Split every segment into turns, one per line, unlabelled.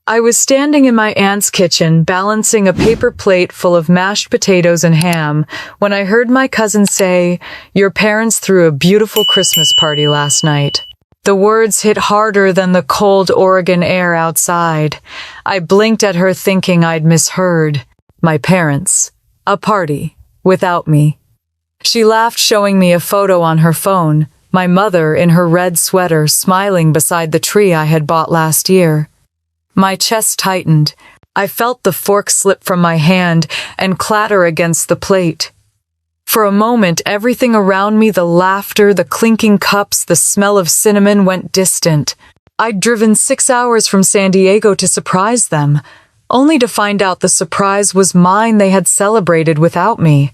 I was standing in my aunt's kitchen, balancing a paper plate full of mashed potatoes and ham, when I heard my cousin say, "Your parents threw a beautiful Christmas party last night." The words hit harder than the cold Oregon air outside. I blinked at her thinking I'd misheard. My parents. A party. Without me. She laughed, showing me a photo on her phone, my mother in her red sweater smiling beside the tree I had bought last year. My chest tightened. I felt the fork slip from my hand and clatter against the plate. For a moment, everything around me, the laughter, the clinking cups, the smell of cinnamon, went distant. I'd driven 6 hours from San Diego to surprise them, only to find out the surprise was mine. They had celebrated without me.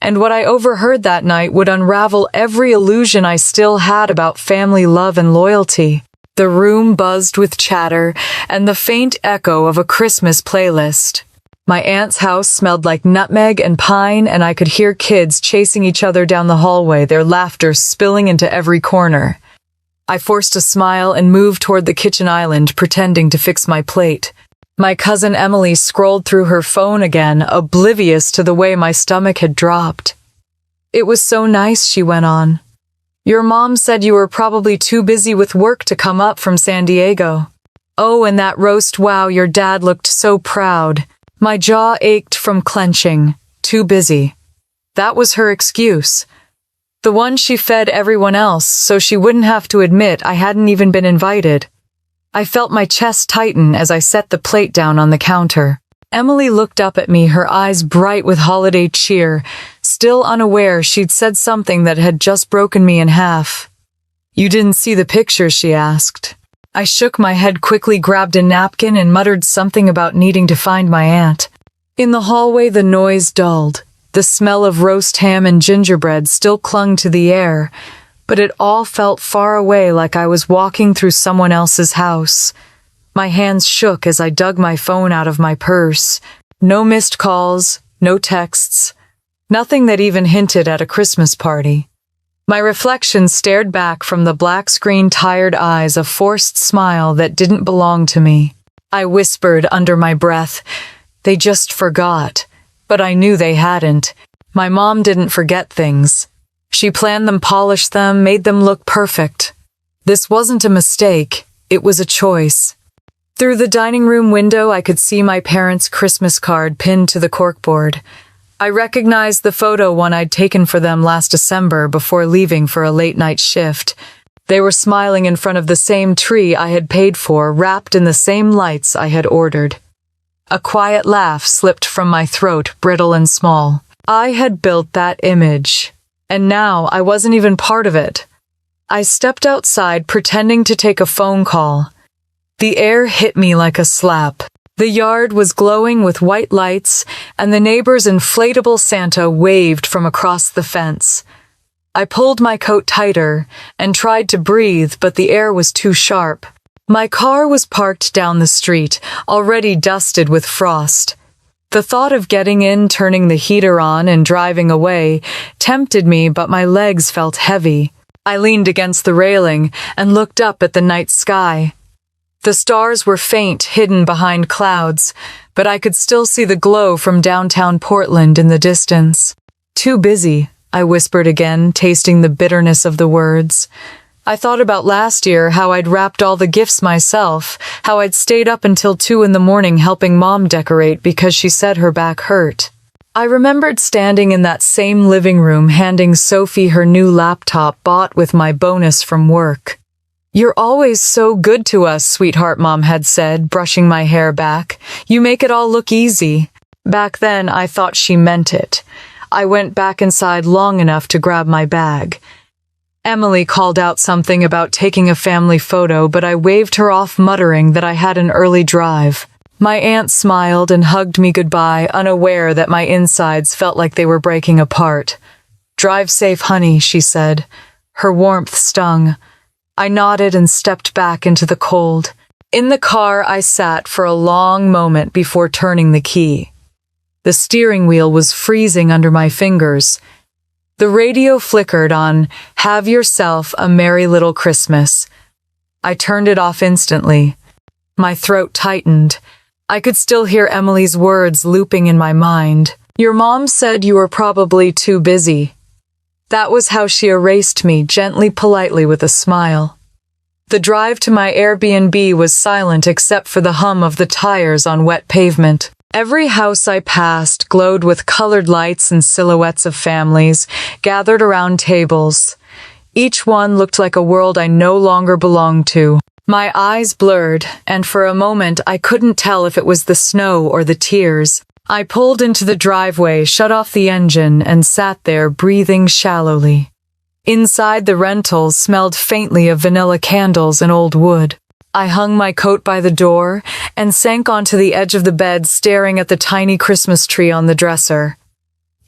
And what I overheard that night would unravel every illusion I still had about family love and loyalty. The room buzzed with chatter and the faint echo of a Christmas playlist. My aunt's house smelled like nutmeg and pine, and I could hear kids chasing each other down the hallway, their laughter spilling into every corner. I forced a smile and moved toward the kitchen island, pretending to fix my plate. My cousin Emily scrolled through her phone again, oblivious to the way my stomach had dropped. "It was so nice," she went on. "Your mom said you were probably too busy with work to come up from San Diego. Oh, and that roast, wow, your dad looked so proud." My jaw ached from clenching. Too busy. That was her excuse. The one she fed everyone else, so she wouldn't have to admit I hadn't even been invited. I felt my chest tighten as I set the plate down on the counter. Emily looked up at me, her eyes bright with holiday cheer, still unaware she'd said something that had just broken me in half. "You didn't see the picture?" she asked. I shook my head, quickly grabbed a napkin, and muttered something about needing to find my aunt. In the hallway, the noise dulled. The smell of roast ham and gingerbread still clung to the air, but it all felt far away, like I was walking through someone else's house. My hands shook as I dug my phone out of my purse. No missed calls, no texts, nothing that even hinted at a Christmas party. My reflection stared back from the black screen, tired eyes, a forced smile that didn't belong to me. I whispered under my breath, "They just forgot." But I knew they hadn't. My mom didn't forget things. She planned them, polished them, made them look perfect. This wasn't a mistake, it was a choice. Through the dining room window, I could see my parents' Christmas card pinned to the corkboard. I recognized the photo one I'd taken for them last December before leaving for a late-night shift. They were smiling in front of the same tree I had paid for, wrapped in the same lights I had ordered. A quiet laugh slipped from my throat, brittle and small. I had built that image, and now I wasn't even part of it. I stepped outside, pretending to take a phone call. The air hit me like a slap. The yard was glowing with white lights, and the neighbor's inflatable Santa waved from across the fence. I pulled my coat tighter and tried to breathe, but the air was too sharp. My car was parked down the street, already dusted with frost. The thought of getting in, turning the heater on, and driving away tempted me, but my legs felt heavy. I leaned against the railing and looked up at the night sky. The stars were faint, hidden behind clouds, but I could still see the glow from downtown Portland in the distance. "Too busy," I whispered again, tasting the bitterness of the words. I thought about last year, how I'd wrapped all the gifts myself, how I'd stayed up until 2 in the morning helping Mom decorate because she said her back hurt. I remembered standing in that same living room handing Sophie her new laptop bought with my bonus from work. "You're always so good to us, sweetheart," Mom had said, brushing my hair back. "You make it all look easy." Back then, I thought she meant it. I went back inside long enough to grab my bag. Emily called out something about taking a family photo, but I waved her off, muttering that I had an early drive. My aunt smiled and hugged me goodbye, unaware that my insides felt like they were breaking apart. "Drive safe, honey," she said. Her warmth stung. I nodded and stepped back into the cold. In the car, I sat for a long moment before turning the key. The steering wheel was freezing under my fingers. The radio flickered on "Have Yourself a Merry Little Christmas." I turned it off instantly. My throat tightened. I could still hear Emily's words looping in my mind. Your mom said you were probably too busy. That was how she erased me, gently, politely, with a smile. The drive to my Airbnb was silent except for the hum of the tires on wet pavement. Every house I passed glowed with colored lights and silhouettes of families gathered around tables. Each one looked like a world I no longer belonged to. My eyes blurred, and for a moment I couldn't tell if it was the snow or the tears. I pulled into the driveway, shut off the engine, and sat there breathing shallowly. Inside, the rental smelled faintly of vanilla candles and old wood. I hung my coat by the door and sank onto the edge of the bed, staring at the tiny Christmas tree on the dresser.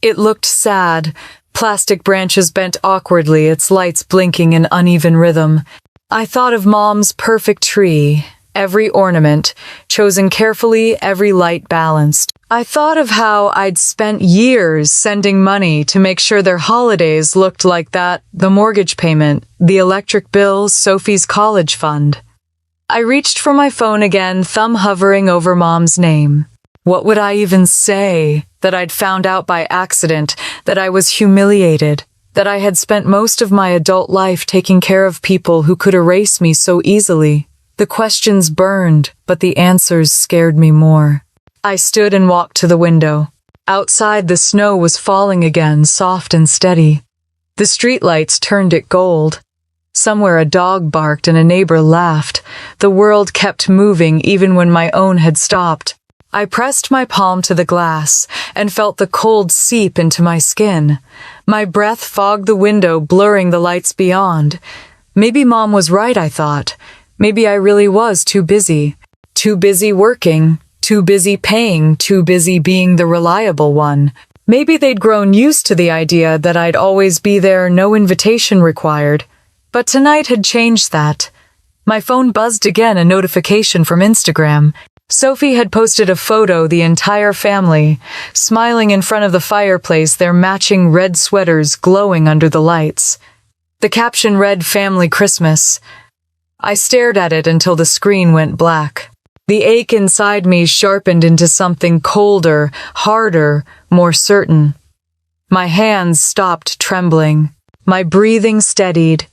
It looked sad, plastic branches bent awkwardly, its lights blinking in uneven rhythm. I thought of Mom's perfect tree, every ornament chosen carefully, every light balanced. I thought of how I'd spent years sending money to make sure their holidays looked like that, the mortgage payment, the electric bills, Sophie's college fund. I reached for my phone again, thumb hovering over Mom's name. What would I even say? That I'd found out by accident, that I was humiliated, that I had spent most of my adult life taking care of people who could erase me so easily. The questions burned, but the answers scared me more. I stood and walked to the window. Outside, the snow was falling again, soft and steady. The streetlights turned it gold. Somewhere a dog barked and a neighbor laughed. The world kept moving even when my own had stopped. I pressed my palm to the glass and felt the cold seep into my skin. My breath fogged the window, blurring the lights beyond. Maybe Mom was right, I thought. Maybe I really was too busy. Too busy working. Too busy paying, too busy being the reliable one. Maybe they'd grown used to the idea that I'd always be there, no invitation required. But tonight had changed that. My phone buzzed again, a notification from Instagram. Sophie had posted a photo, the entire family, smiling in front of the fireplace, their matching red sweaters glowing under the lights. The caption read, "Family Christmas." I stared at it until the screen went black. The ache inside me sharpened into something colder, harder, more certain. My hands stopped trembling. My breathing steadied.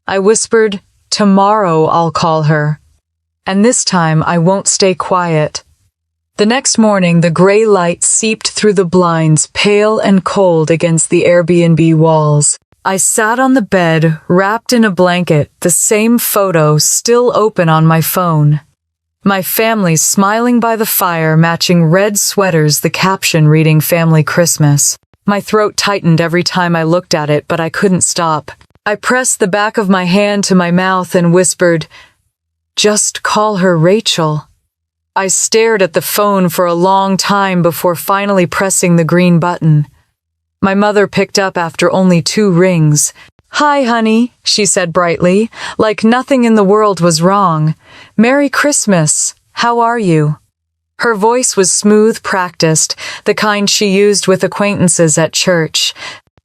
I whispered, "Tomorrow I'll call her. And this time I won't stay quiet." The next morning, the gray light seeped through the blinds, pale and cold against the Airbnb walls. I sat on the bed, wrapped in a blanket, the same photo still open on my phone. My family smiling by the fire, matching red sweaters, the caption reading "Family Christmas." My throat tightened every time I looked at it, but I couldn't stop. I pressed the back of my hand to my mouth and whispered, "Just call her Rachel." I stared at the phone for a long time before finally pressing the green button. My mother picked up after only 2 rings. "Hi, honey," she said brightly, like nothing in the world was wrong. "Merry Christmas. How are you?" Her voice was smooth, practiced, the kind she used with acquaintances at church.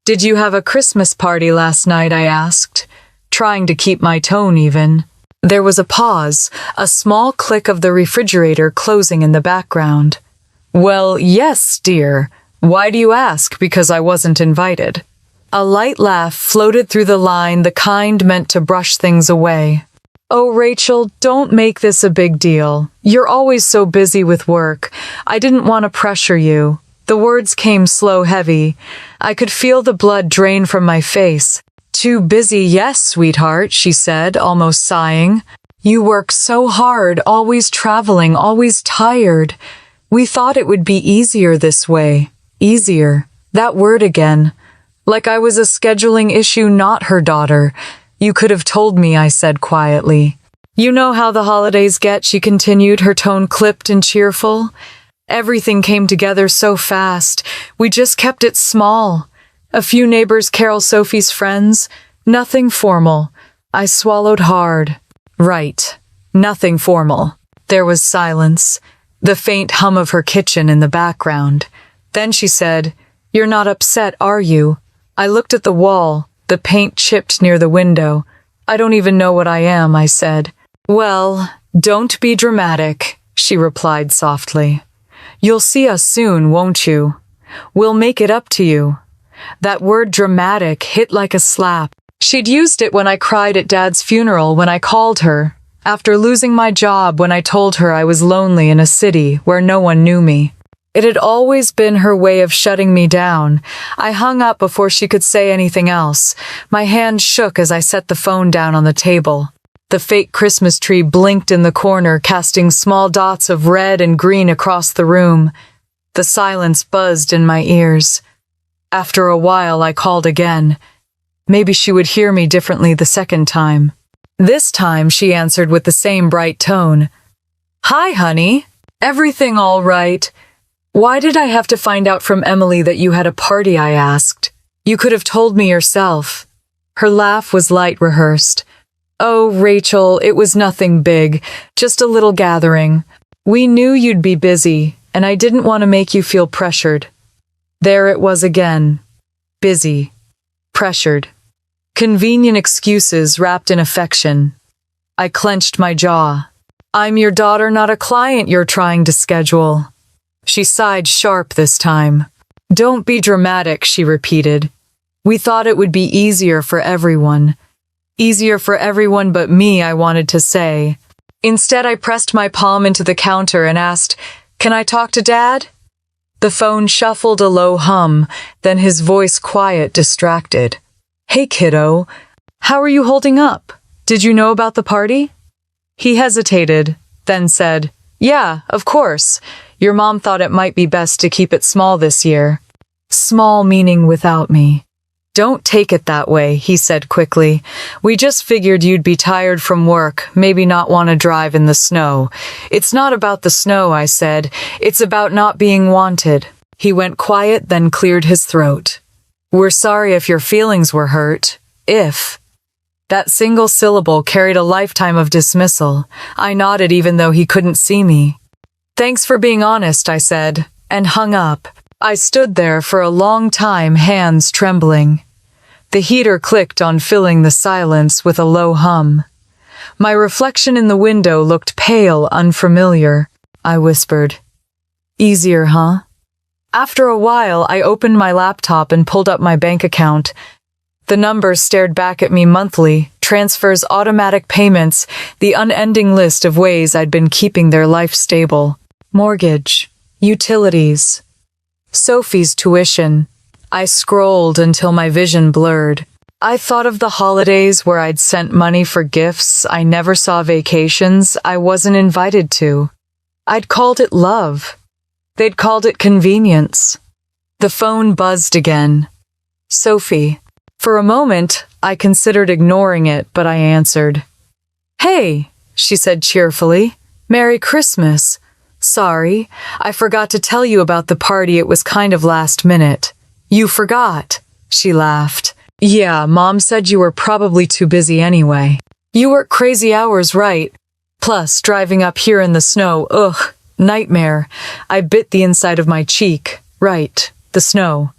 "Did you have a Christmas party last night?" I asked, trying to keep my tone even. There was a pause, a small click of the refrigerator closing in the background. "Well, yes, dear. Why do you ask? Because I wasn't invited." A light laugh floated through the line, the kind meant to brush things away. "Oh, Rachel, don't make this a big deal. You're always so busy with work. I didn't want to pressure you." The words came slow, heavy. I could feel the blood drain from my face. "Too busy, yes, sweetheart," she said, almost sighing. "You work so hard, always traveling, always tired. We thought it would be easier this way." Easier. That word again. Like I was a scheduling issue, not her daughter. "You could have told me," I said quietly. "You know how the holidays get," she continued, her tone clipped and cheerful. "Everything came together so fast. We just kept it small. A few neighbors, Carol, Sophie's friends. Nothing formal." I swallowed hard. Right. Nothing formal. There was silence. The faint hum of her kitchen in the background. Then she said, "You're not upset, are you?" I looked at the wall, the paint chipped near the window. "I don't even know what I am," I said. "Well, Don't be dramatic, she replied softly. You'll see us soon, won't you? We'll make it up to you. That word dramatic hit like a slap. She'd used it when I cried at Dad's funeral when I called her, after losing my job when I told her I was lonely in a city where no one knew me. It had always been her way of shutting me down. I hung up before she could say anything else. My hand shook as I set the phone down on the table. The fake Christmas tree blinked in the corner, casting small dots of red and green across the room. The silence buzzed in my ears. After a while, I called again. Maybe she would hear me differently the second time. This time, she answered with the same bright tone. Hi, honey. Everything all right? Why did I have to find out from Emily that you had a party, I asked. You could have told me yourself. Her laugh was light rehearsed. Oh, Rachel, it was nothing big, just a little gathering. We knew you'd be busy, and I didn't want to make you feel pressured. There it was again. Busy. Pressured. Convenient excuses wrapped in affection. I clenched my jaw. I'm your daughter, not a client you're trying to schedule. She sighed sharp this time. Don't be dramatic, she repeated. We thought it would be easier for everyone. Easier for everyone but me, I wanted to say. Instead, I pressed my palm into the counter and asked, Can I talk to Dad? The phone shuffled a low hum, then his voice quiet, distracted. Hey, kiddo. How are you holding up? Did you know about the party? He hesitated, then said, Yeah, of course. Your mom thought it might be best to keep it small this year. Small meaning without me. Don't take it that way, he said quickly. We just figured you'd be tired from work, maybe not want to drive in the snow. It's not about the snow, I said. It's about not being wanted. He went quiet, then cleared his throat. We're sorry if your feelings were hurt. If. That single syllable carried a lifetime of dismissal. I nodded even though he couldn't see me. Thanks for being honest, I said, and hung up. I stood there for a long time, hands trembling. The heater clicked on, filling the silence with a low hum. My reflection in the window looked pale, unfamiliar. I whispered, Easier, huh? After a while, I opened my laptop and pulled up my bank account. The numbers stared back at me monthly, transfers, automatic payments, the unending list of ways I'd been keeping their life stable. Mortgage, utilities, Sophie's tuition. I scrolled until my vision blurred. I thought of the holidays where I'd sent money for gifts I never saw, vacations I wasn't invited to. I'd called it love. They'd called it convenience. The phone buzzed again. Sophie. For a moment, I considered ignoring it, but I answered. Hey, she said cheerfully. Merry Christmas. Sorry, I forgot to tell you about the party. It was kind of last minute. You forgot, she laughed. Yeah, Mom said you were probably too busy anyway. You work crazy hours, right? Plus, driving up here in the snow, ugh, nightmare. I bit the inside of my cheek. Right, the snow.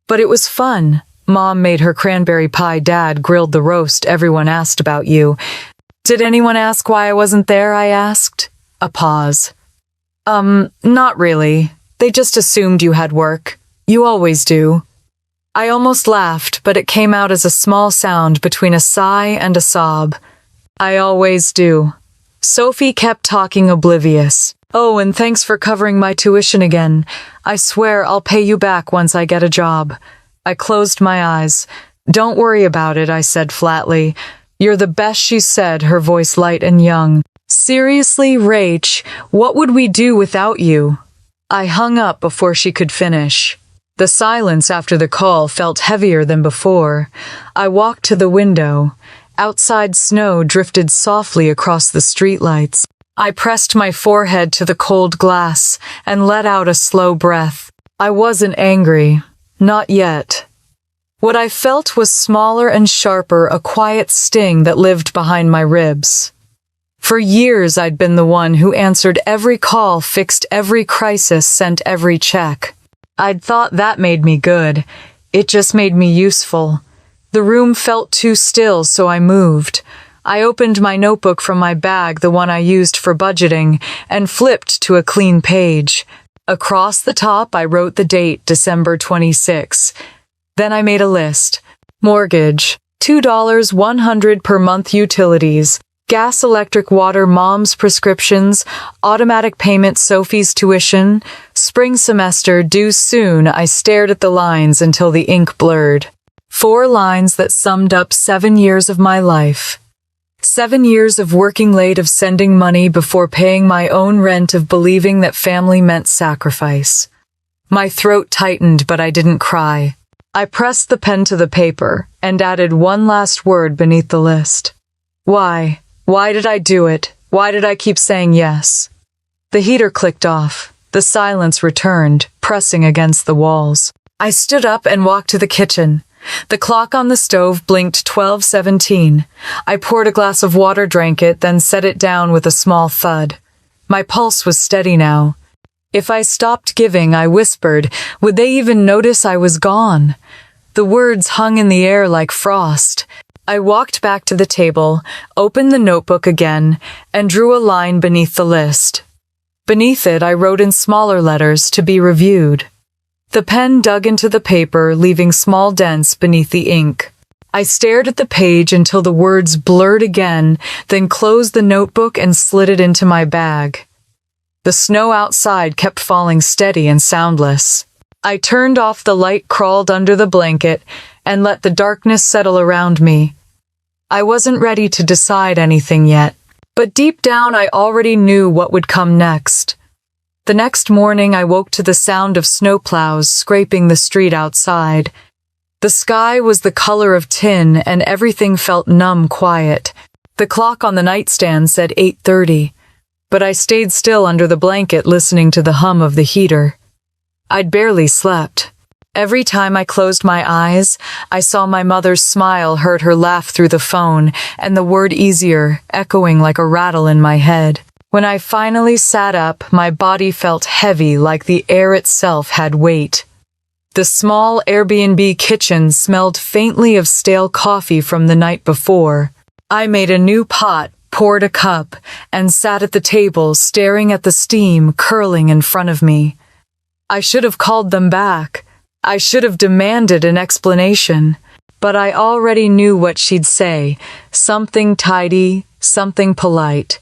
But it was fun. Mom made her cranberry pie, Dad grilled the roast, everyone asked about you. Did anyone ask why I wasn't there, I asked. A pause. Not really. They just assumed you had work. You always do. I almost laughed, but it came out as a small sound between a sigh and a sob. I always do. Sophie kept talking, oblivious. Oh, and thanks for covering my tuition again. I swear I'll pay you back once I get a job. I closed my eyes. Don't worry about it, I said flatly. You're the best, she said, her voice light and young. Seriously, Rach, what would we do without you? I hung up before she could finish. The silence after the call felt heavier than before. I walked to the window. Outside, snow drifted softly across the streetlights. I pressed my forehead to the cold glass and let out a slow breath. I wasn't angry. Not yet. What I felt was smaller and sharper, a quiet sting that lived behind my ribs. For years, I'd been the one who answered every call, fixed every crisis, sent every check. I'd thought that made me good. It just made me useful. The room felt too still, so I moved. I opened my notebook from my bag, the one I used for budgeting, and flipped to a clean page. Across the top, I wrote the date, December 26. Then I made a list. Mortgage, $2, $100 per month. Utilities, gas, electric, water, mom's prescriptions, automatic payment, Sophie's tuition, spring semester due soon. I stared at the lines until the ink blurred. 4 lines that summed up 7 years of my life. 7 years of working late, of sending money before paying my own rent, of believing that family meant sacrifice. My throat tightened, but I didn't cry. I pressed the pen to the paper and added one last word beneath the list. Why? Why did I do it? Why did I keep saying yes? The heater clicked off. The silence returned, pressing against the walls. I stood up and walked to the kitchen. The clock on the stove blinked 12:17. I poured a glass of water, drank it, then set it down with a small thud. My pulse was steady now. If I stopped giving, I whispered, would they even notice I was gone? The words hung in the air like frost. I walked back to the table, opened the notebook again, and drew a line beneath the list. Beneath it, I wrote in smaller letters, to be reviewed. The pen dug into the paper, leaving small dents beneath the ink. I stared at the page until the words blurred again, then closed the notebook and slid it into my bag. The snow outside kept falling steady and soundless. I turned off the light, crawled under the blanket, and let the darkness settle around me. I wasn't ready to decide anything yet, but deep down I already knew what would come next. The next morning I woke to the sound of snowplows scraping the street outside. The sky was the color of tin and everything felt numb quiet. The clock on the nightstand said 8:30, but I stayed still under the blanket listening to the hum of the heater. I'd barely slept. Every time I closed my eyes, I saw my mother's smile, heard her laugh through the phone, and the word easier echoing like a rattle in my head. When I finally sat up, my body felt heavy, like the air itself had weight. The small Airbnb kitchen smelled faintly of stale coffee from the night before. I made a new pot, poured a cup, and sat at the table, staring at the steam curling in front of me. I should have called them back. I should have demanded an explanation. But I already knew what she'd say. Something tidy, something polite.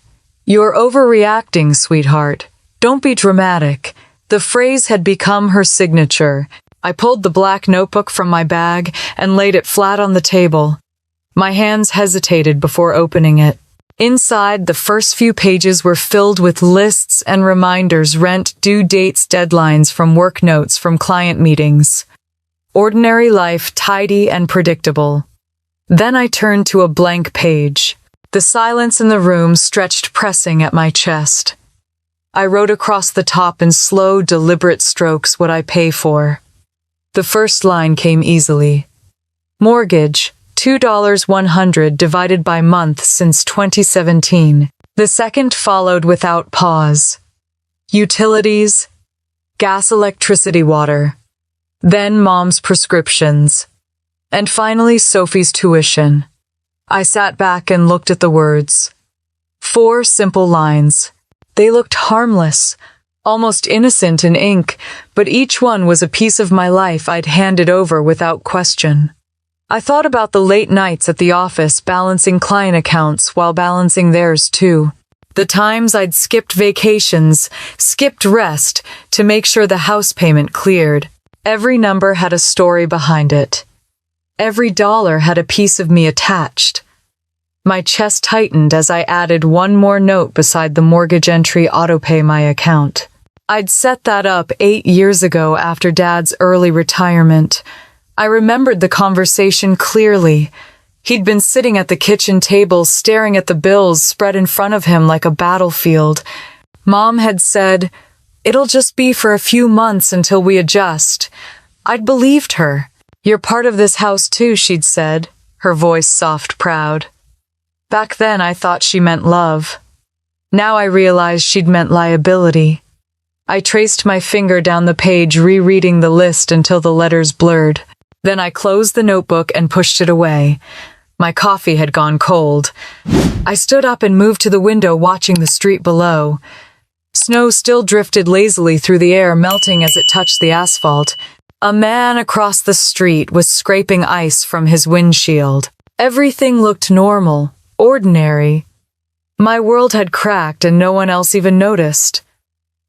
You're overreacting, sweetheart. Don't be dramatic. The phrase had become her signature. I pulled the black notebook from my bag and laid it flat on the table. My hands hesitated before opening it. Inside, the first few pages were filled with lists and reminders, rent, due dates, deadlines from work notes, from client meetings. Ordinary life, tidy and predictable. Then I turned to a blank page. The silence in the room stretched, pressing at my chest. I wrote across the top in slow, deliberate strokes what I pay for. The first line came easily. Mortgage, $2, $100 divided by month since 2017. The second followed without pause. Utilities, gas, electricity, water. Then mom's prescriptions. And finally Sophie's tuition. I sat back and looked at the words. 4 simple lines. They looked harmless, almost innocent in ink, but each one was a piece of my life I'd handed over without question. I thought about the late nights at the office, balancing client accounts while balancing theirs too. The times I'd skipped vacations, skipped rest, to make sure the house payment cleared. Every number had a story behind it. Every dollar had a piece of me attached. My chest tightened as I added one more note beside the mortgage entry, autopay my account. I'd set that up 8 years ago after Dad's early retirement. I remembered the conversation clearly. He'd been sitting at the kitchen table staring at the bills spread in front of him like a battlefield. Mom had said, "It'll just be for a few months until we adjust." I'd believed her. "You're part of this house too," she'd said, her voice soft, proud. Back then I thought she meant love. Now I realized she'd meant liability. I traced my finger down the page, rereading the list until the letters blurred. Then I closed the notebook and pushed it away. My coffee had gone cold. I stood up and moved to the window, watching the street below. Snow still drifted lazily through the air, melting as it touched the asphalt. A man across the street was scraping ice from his windshield. Everything looked normal, ordinary. My world had cracked and no one else even noticed.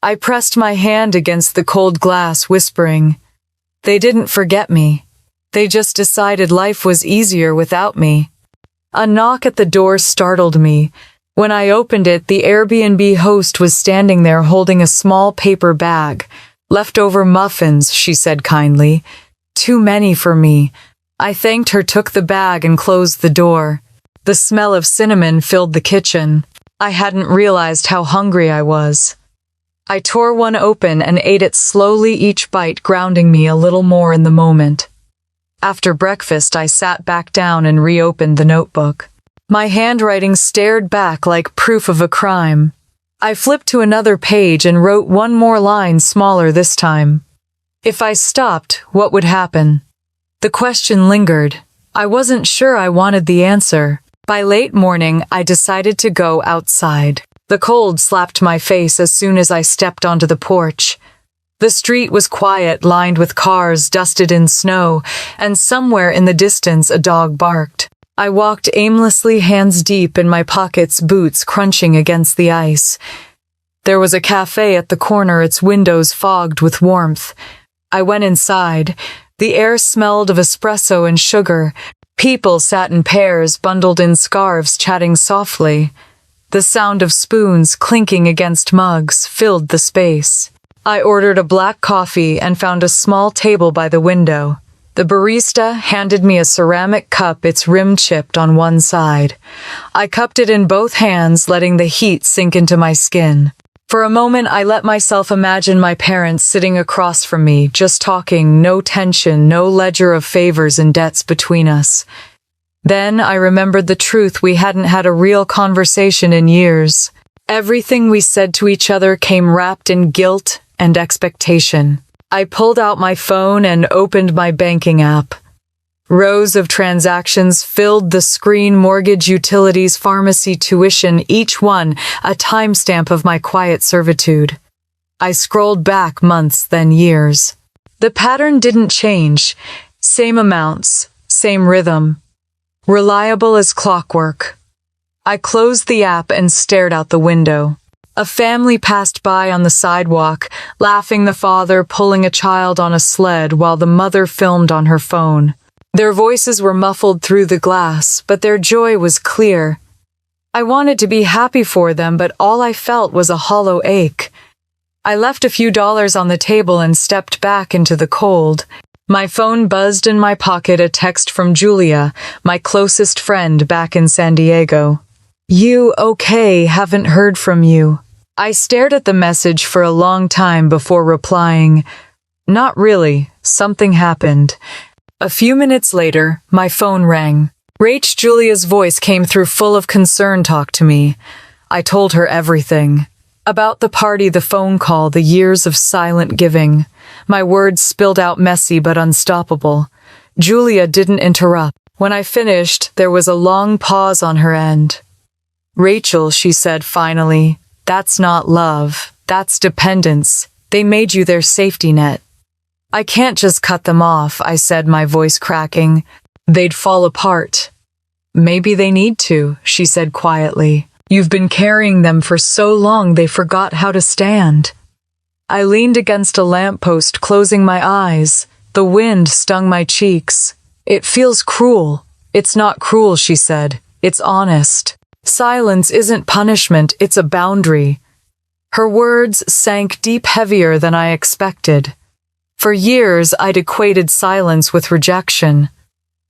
I pressed my hand against the cold glass, whispering, "They didn't forget me. They just decided life was easier without me." A knock at the door startled me. When I opened it, the Airbnb host was standing there holding a small paper bag. "Leftover muffins," she said kindly. "Too many for me." I thanked her, took the bag, and closed the door. The smell of cinnamon filled the kitchen. I hadn't realized how hungry I was. I tore one open and ate it slowly, each bite grounding me a little more in the moment. After breakfast, I sat back down and reopened the notebook. My handwriting stared back like proof of a crime. I flipped to another page and wrote one more line, smaller this time. If I stopped, what would happen? The question lingered. I wasn't sure I wanted the answer. By late morning, I decided to go outside. The cold slapped my face as soon as I stepped onto the porch. The street was quiet, lined with cars dusted in snow, and somewhere in the distance a dog barked. I walked aimlessly, hands deep in my pockets, boots crunching against the ice. There was a cafe at the corner, its windows fogged with warmth. I went inside. The air smelled of espresso and sugar. People sat in pairs, bundled in scarves, chatting softly. The sound of spoons clinking against mugs filled the space. I ordered a black coffee and found a small table by the window. The barista handed me a ceramic cup, its rim chipped on one side. I cupped it in both hands, letting the heat sink into my skin. For a moment, I let myself imagine my parents sitting across from me, just talking, no tension, no ledger of favors and debts between us. Then I remembered the truth: we hadn't had a real conversation in years. Everything we said to each other came wrapped in guilt and expectation. I pulled out my phone and opened my banking app. Rows of transactions filled the screen: mortgage, utilities, pharmacy, tuition, each one a timestamp of my quiet servitude. I scrolled back months, then years. The pattern didn't change. Same amounts, same rhythm. Reliable as clockwork. I closed the app and stared out the window. A family passed by on the sidewalk, laughing, the father pulling a child on a sled while the mother filmed on her phone. Their voices were muffled through the glass, but their joy was clear. I wanted to be happy for them, but all I felt was a hollow ache. I left a few dollars on the table and stepped back into the cold. My phone buzzed in my pocket, a text from Julia, my closest friend back in San Diego. "You okay? Haven't heard from you." I stared at the message for a long time before replying, "Not really. Something happened." A few minutes later, my phone rang. Rach, Julia's voice came through, full of concern. "Talk to me." I told her everything. About the party, the phone call, the years of silent giving. My words spilled out, messy but unstoppable. Julia didn't interrupt. When I finished, there was a long pause on her end. "Rachel," she said finally, "that's not love. That's dependence. They made you their safety net." "I can't just cut them off," I said, my voice cracking. "They'd fall apart." "Maybe they need to," she said quietly. "You've been carrying them for so long they forgot how to stand." I leaned against a lamppost, closing my eyes. The wind stung my cheeks. "It feels cruel." "It's not cruel," she said. "It's honest. Silence isn't punishment, it's a boundary." Her words sank deep, heavier than I expected. For years, I'd equated silence with rejection.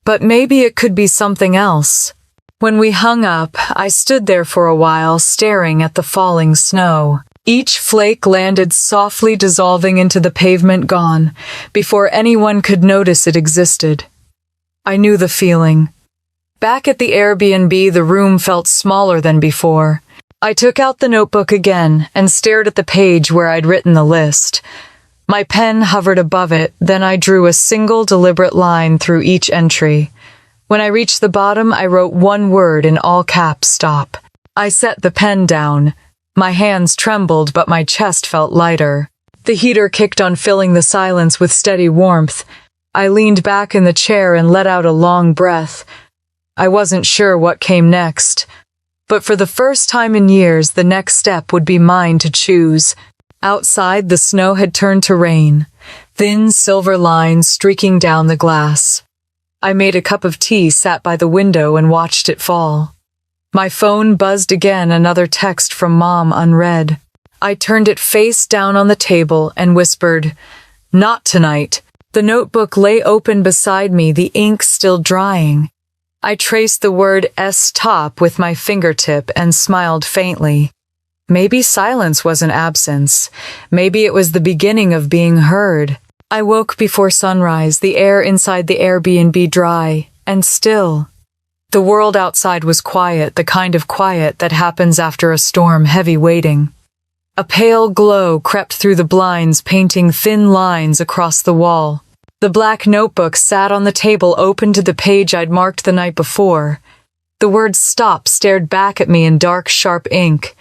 But maybe it could be something else. When we hung up, I stood there for a while, staring at the falling snow. Each flake landed softly, dissolving into the pavement, gone, before anyone could notice it existed. I knew the feeling. Back at the Airbnb, the room felt smaller than before. I took out the notebook again and stared at the page where I'd written the list. My pen hovered above it, then I drew a single deliberate line through each entry. When I reached the bottom, I wrote one word in all caps: stop. I set the pen down. My hands trembled, but my chest felt lighter. The heater kicked on, filling the silence with steady warmth. I leaned back in the chair and let out a long breath. I wasn't sure what came next. But for the first time in years, the next step would be mine to choose. Outside, the snow had turned to rain, thin silver lines streaking down the glass. I made a cup of tea, sat by the window, and watched it fall. My phone buzzed again, another text from Mom unread. I turned it face down on the table and whispered, "Not tonight." The notebook lay open beside me, the ink still drying. I traced the word "stop" with my fingertip and smiled faintly. Maybe silence wasn't absence. Maybe it was the beginning of being heard. I woke before sunrise, the air inside the Airbnb dry and still. The world outside was quiet, the kind of quiet that happens after a storm, heavy waiting. A pale glow crept through the blinds, painting thin lines across the wall. The black notebook sat on the table, open to the page I'd marked the night before. The word "stop" stared back at me in dark, sharp ink.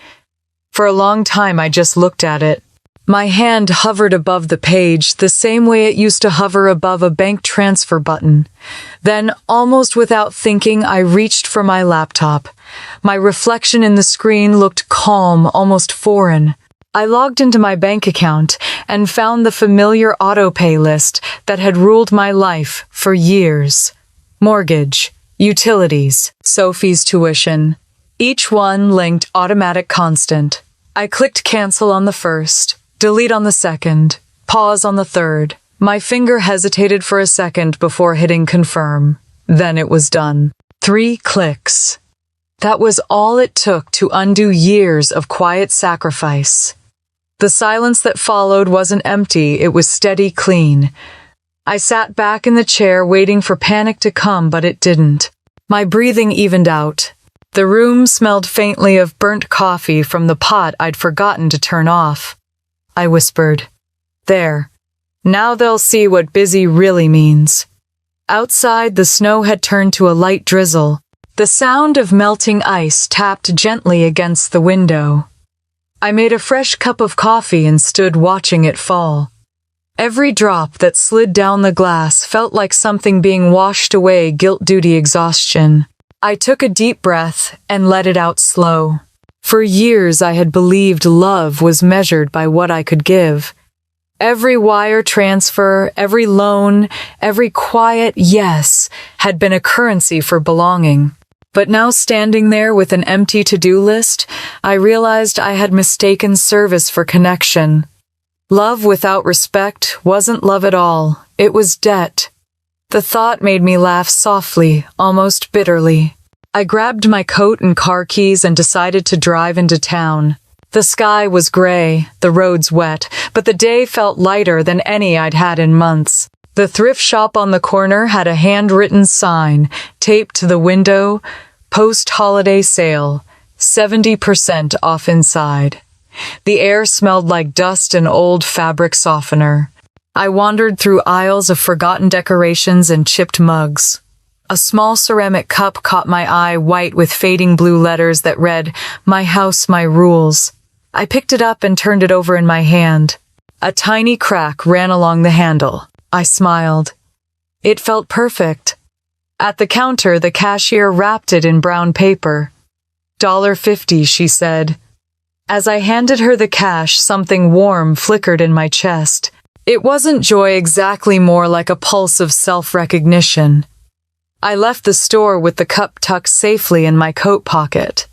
For a long time, I just looked at it. My hand hovered above the page, the same way it used to hover above a bank transfer button. Then, almost without thinking, I reached for my laptop. My reflection in the screen looked calm, almost foreign. I logged into my bank account and found the familiar autopay list that had ruled my life for years. Mortgage, utilities, Sophie's tuition. Each one linked automatic constant. I clicked cancel on the first, delete on the second, pause on the third. My finger hesitated for a second before hitting confirm. Then it was done. 3 clicks. That was all it took to undo years of quiet sacrifice. The silence that followed wasn't empty, it was steady, clean. I sat back in the chair waiting for panic to come, but it didn't. My breathing evened out. The room smelled faintly of burnt coffee from the pot I'd forgotten to turn off. I whispered, "There. Now they'll see what busy really means." Outside, the snow had turned to a light drizzle. The sound of melting ice tapped gently against the window. I made a fresh cup of coffee and stood watching it fall. Every drop that slid down the glass felt like something being washed away, guilt-duty exhaustion. I took a deep breath and let it out slow. For years I had believed love was measured by what I could give. Every wire transfer, every loan, every quiet yes had been a currency for belonging. But now, standing there with an empty to-do list, I realized I had mistaken service for connection. Love without respect wasn't love at all. It was debt. The thought made me laugh softly, almost bitterly. I grabbed my coat and car keys and decided to drive into town. The sky was gray, the roads wet, but the day felt lighter than any I'd had in months. The thrift shop on the corner had a handwritten sign taped to the window, "Post-holiday sale, 70% off inside." The air smelled like dust and old fabric softener. I wandered through aisles of forgotten decorations and chipped mugs. A small ceramic cup caught my eye, white with fading blue letters that read, "My house, my rules." I picked it up and turned it over in my hand. A tiny crack ran along the handle. I smiled. It felt perfect. At the counter, the cashier wrapped it in brown paper. $1.50, she said. As I handed her the cash, something warm flickered in my chest. It wasn't joy exactly, more like a pulse of self-recognition. I left the store with the cup tucked safely in my coat pocket.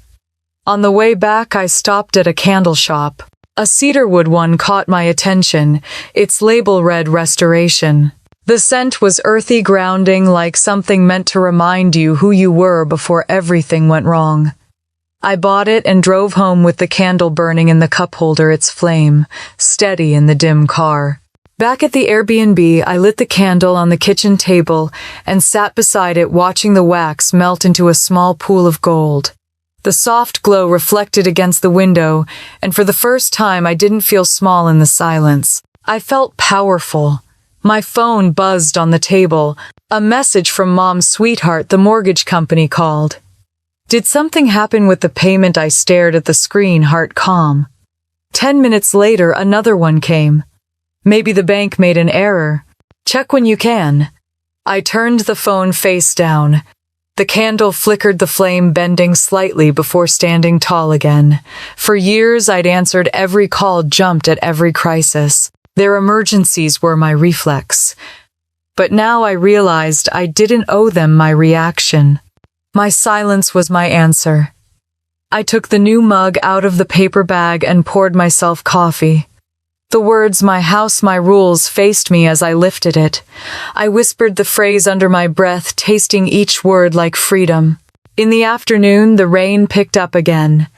On the way back, I stopped at a candle shop. A cedarwood one caught my attention. Its label read "Restoration." The scent was earthy, grounding, like something meant to remind you who you were before everything went wrong. I bought it and drove home with the candle burning in the cup holder, its flame steady in the dim car. Back at the Airbnb, I lit the candle on the kitchen table and sat beside it, watching the wax melt into a small pool of gold. The soft glow reflected against the window, and for the first time I didn't feel small in the silence. I felt powerful. My phone buzzed on the table. A message from Mom's sweetheart, the mortgage company called. Did something happen with the payment? I stared at the screen, heart calm. 10 minutes later, another one came. Maybe the bank made an error. Check when you can. I turned the phone face down. The candle flickered, the flame bending slightly before standing tall again. For years, I'd answered every call, jumped at every crisis. Their emergencies were my reflex. But now I realized I didn't owe them my reaction. My silence was my answer. I took the new mug out of the paper bag and poured myself coffee. The words, "my house, my rules," faced me as I lifted it. I whispered the phrase under my breath, tasting each word like freedom. In the afternoon, the rain picked up again.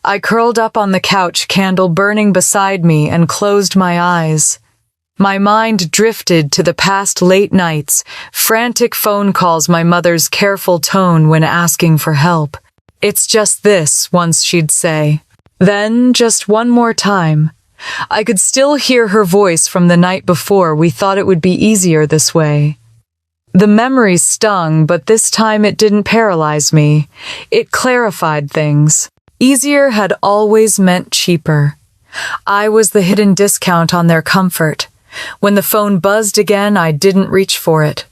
I curled up on the couch, candle burning beside me, and closed my eyes. My mind drifted to the past late nights, frantic phone calls, my mother's careful tone when asking for help. "It's just this," once she'd say. Then, just one more time. I could still hear her voice from the night before. "We thought it would be easier this way." The memory stung, but this time it didn't paralyze me. It clarified things. Easier had always meant cheaper. I was the hidden discount on their comfort. When the phone buzzed again, I didn't reach for it.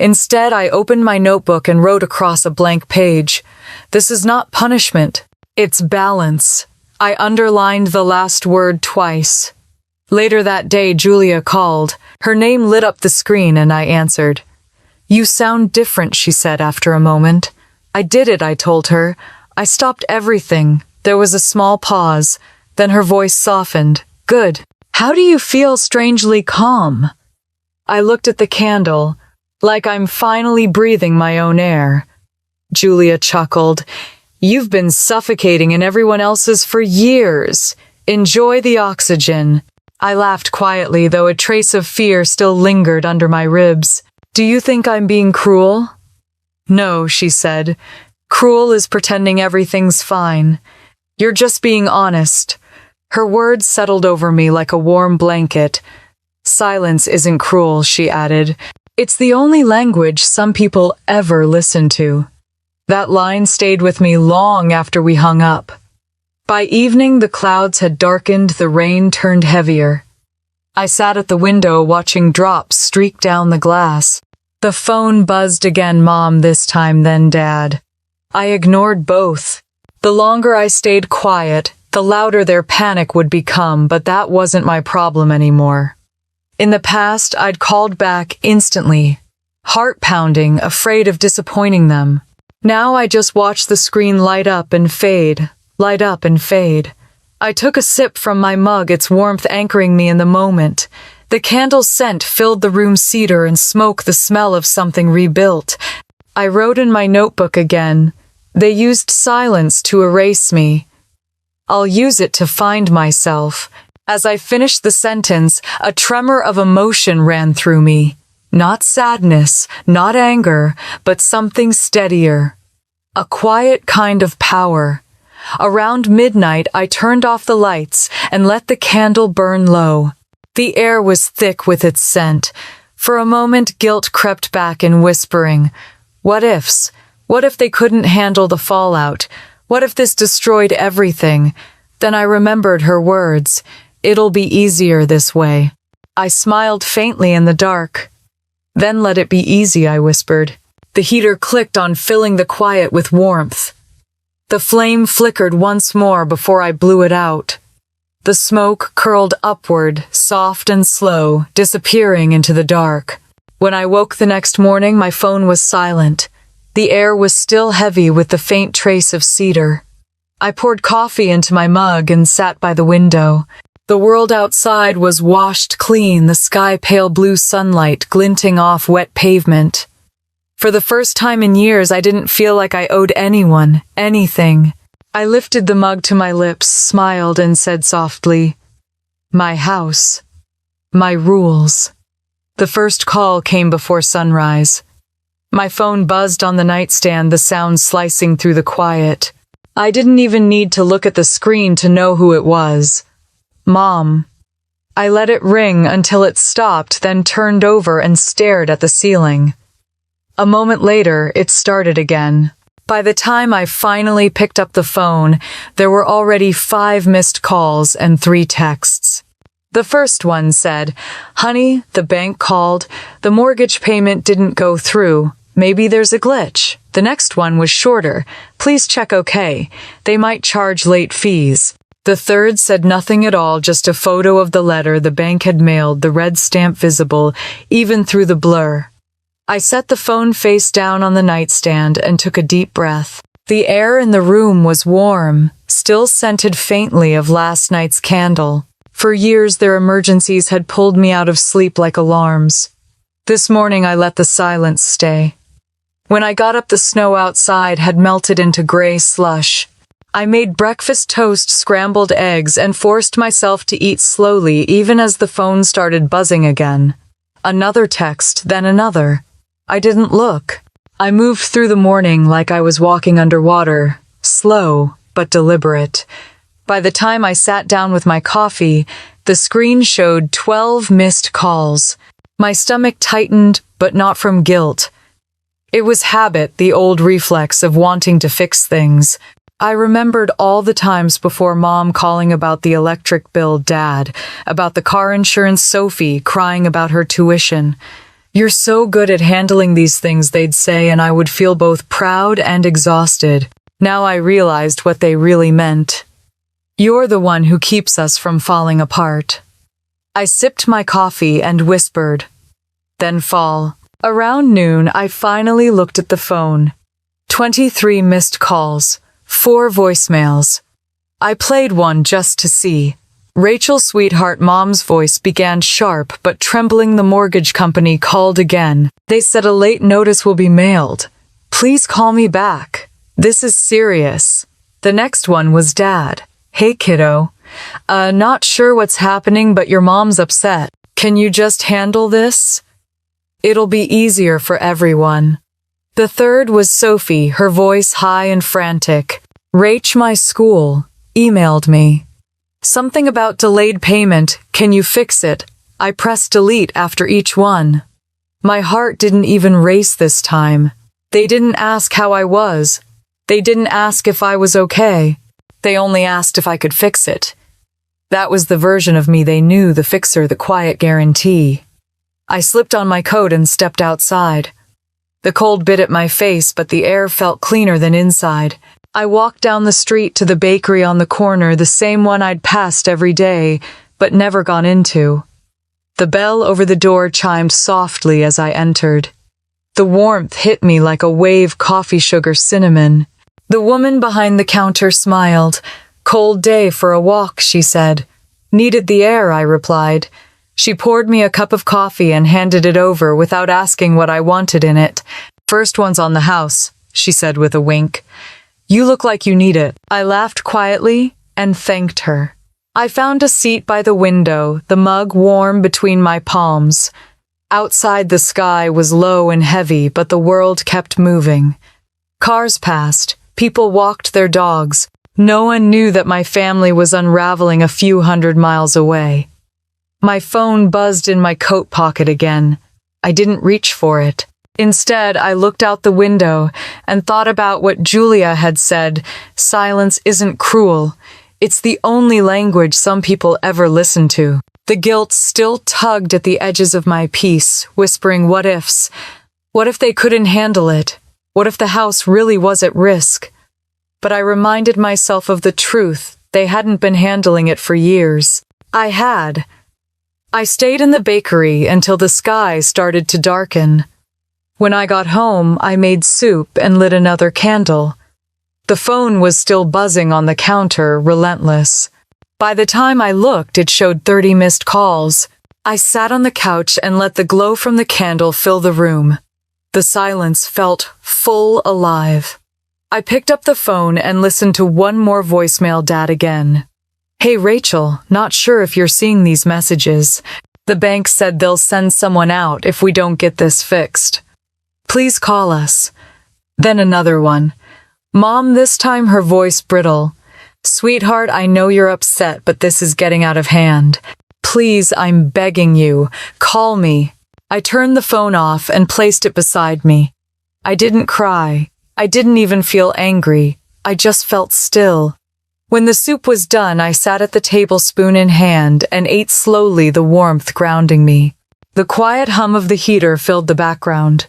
Instead, I opened my notebook and wrote across a blank page, "This is not punishment, it's balance." I underlined the last word twice. Later that day, Julia called. Her name lit up the screen and I answered. "You sound different," she said after a moment. "I did it," I told her. "I stopped everything." There was a small pause. Then her voice softened. "Good. How do you feel?" "Strangely calm." I looked at the candle, like I'm finally breathing my own air. Julia chuckled. "You've been suffocating in everyone else's for years. Enjoy the oxygen." I laughed quietly, though a trace of fear still lingered under my ribs. "Do you think I'm being cruel?" "No," she said. "Cruel is pretending everything's fine. You're just being honest." Her words settled over me like a warm blanket. "Silence isn't cruel," she added. "It's the only language some people ever listen to." That line stayed with me long after we hung up. By evening, the clouds had darkened, the rain turned heavier. I sat at the window watching drops streak down the glass. The phone buzzed again, Mom this time, then Dad. I ignored both. The longer I stayed quiet, the louder their panic would become, but that wasn't my problem anymore. In the past, I'd called back instantly, heart pounding, afraid of disappointing them. Now I just watched the screen light up and fade, light up and fade. I took a sip from my mug, its warmth anchoring me in the moment. The candle's scent filled the room, cedar and smoke, the smell of something rebuilt. I wrote in my notebook again. They used silence to erase me. I'll use it to find myself. As I finished the sentence, a tremor of emotion ran through me. Not sadness, not anger, but something steadier. A quiet kind of power. Around midnight, I turned off the lights and let the candle burn low. The air was thick with its scent. For a moment, guilt crept back in whispering. What ifs? What if they couldn't handle the fallout? What if this destroyed everything? Then I remembered her words. It'll be easier this way. I smiled faintly in the dark. Then let it be easy, I whispered. The heater clicked on, filling the quiet with warmth. The flame flickered once more before I blew it out. The smoke curled upward, soft and slow, disappearing into the dark. When I woke the next morning, my phone was silent. The air was still heavy with the faint trace of cedar. I poured coffee into my mug and sat by the window. The world outside was washed clean, the sky pale blue sunlight glinting off wet pavement. For the first time in years, I didn't feel like I owed anyone anything. I lifted the mug to my lips, smiled, and said softly, "My house. My rules." The first call came before sunrise. My phone buzzed on the nightstand, the sound slicing through the quiet. I didn't even need to look at the screen to know who it was. Mom. I let it ring until it stopped, then turned over and stared at the ceiling. A moment later, it started again. By the time I finally picked up the phone, there were already 5 missed calls and 3 texts. The first one said, "Honey, the bank called. The mortgage payment didn't go through. Maybe there's a glitch." The next one was shorter. "Please check okay. They might charge late fees." The third said nothing at all, just a photo of the letter the bank had mailed, the red stamp visible, even through the blur. I set the phone face down on the nightstand and took a deep breath. The air in the room was warm, still scented faintly of last night's candle. For years their emergencies had pulled me out of sleep like alarms. This morning I let the silence stay. When I got up, the snow outside had melted into gray slush. I made breakfast toast, scrambled eggs, and forced myself to eat slowly even as the phone started buzzing again. Another text, then another. I didn't look. I moved through the morning like I was walking underwater, slow but deliberate. By the time I sat down with my coffee, the screen showed 12 missed calls. My stomach tightened, but not from guilt. It was habit, the old reflex of wanting to fix things. I remembered all the times before Mom calling about the electric bill, Dad, about the car insurance, Sophie crying about her tuition. "You're so good at handling these things," they'd say, and I would feel both proud and exhausted. Now I realized what they really meant. "You're the one who keeps us from falling apart." I sipped my coffee and whispered, "Then fall." Around noon, I finally looked at the phone. 23 missed calls, 4 voicemails. I played one just to see. Rachel, sweetheart, Mom's voice began sharp but trembling. The mortgage company called again. They said a late notice will be mailed. "Please call me back. This is serious." The next one was Dad. "Hey kiddo, not sure what's happening, but your mom's upset. Can you just handle this? It'll be easier for everyone." The third was Sophie, her voice high and frantic. "Rach, my school emailed me. Something about delayed payment. Can you fix it?" I pressed delete after each one. My heart didn't even race this time. They didn't ask how I was. They didn't ask if I was okay. They only asked if I could fix it. That was the version of me they knew, the fixer, the quiet guarantee. I slipped on my coat and stepped outside. The cold bit at my face, but the air felt cleaner than inside. I walked down the street to the bakery on the corner, the same one I'd passed every day, but never gone into. The bell over the door chimed softly as I entered. The warmth hit me like a wave, coffee, sugar, cinnamon. The woman behind the counter smiled. "Cold day for a walk," she said. "Needed the air," I replied. She poured me a cup of coffee and handed it over without asking what I wanted in it. "First one's on the house," she said with a wink. "You look like you need it." I laughed quietly and thanked her. I found a seat by the window, the mug warm between my palms. Outside, the sky was low and heavy, but the world kept moving. Cars passed. People walked their dogs. No one knew that my family was unraveling a few hundred miles away. My phone buzzed in my coat pocket again. I didn't reach for it. Instead, I looked out the window and thought about what Julia had said. Silence isn't cruel. It's the only language some people ever listen to. The guilt still tugged at the edges of my peace, whispering what ifs. What if they couldn't handle it? What if the house really was at risk? But I reminded myself of the truth. They hadn't been handling it for years. I had. I stayed in the bakery until the sky started to darken. When I got home, I made soup and lit another candle. The phone was still buzzing on the counter, relentless. By the time I looked, it showed 30 missed calls. I sat on the couch and let the glow from the candle fill the room. The silence felt full alive. I picked up the phone and listened to one more voicemail. Dad again. "Hey Rachel, not sure if you're seeing these messages. The bank said they'll send someone out if we don't get this fixed. Please call us." Then another one. Mom, this time her voice brittle. "Sweetheart, I know you're upset, but this is getting out of hand. Please, I'm begging you, call me." I turned the phone off and placed it beside me. I didn't cry. I didn't even feel angry. I just felt still. When the soup was done, I sat at the table, spoon in hand, and ate slowly, the warmth grounding me. The quiet hum of the heater filled the background.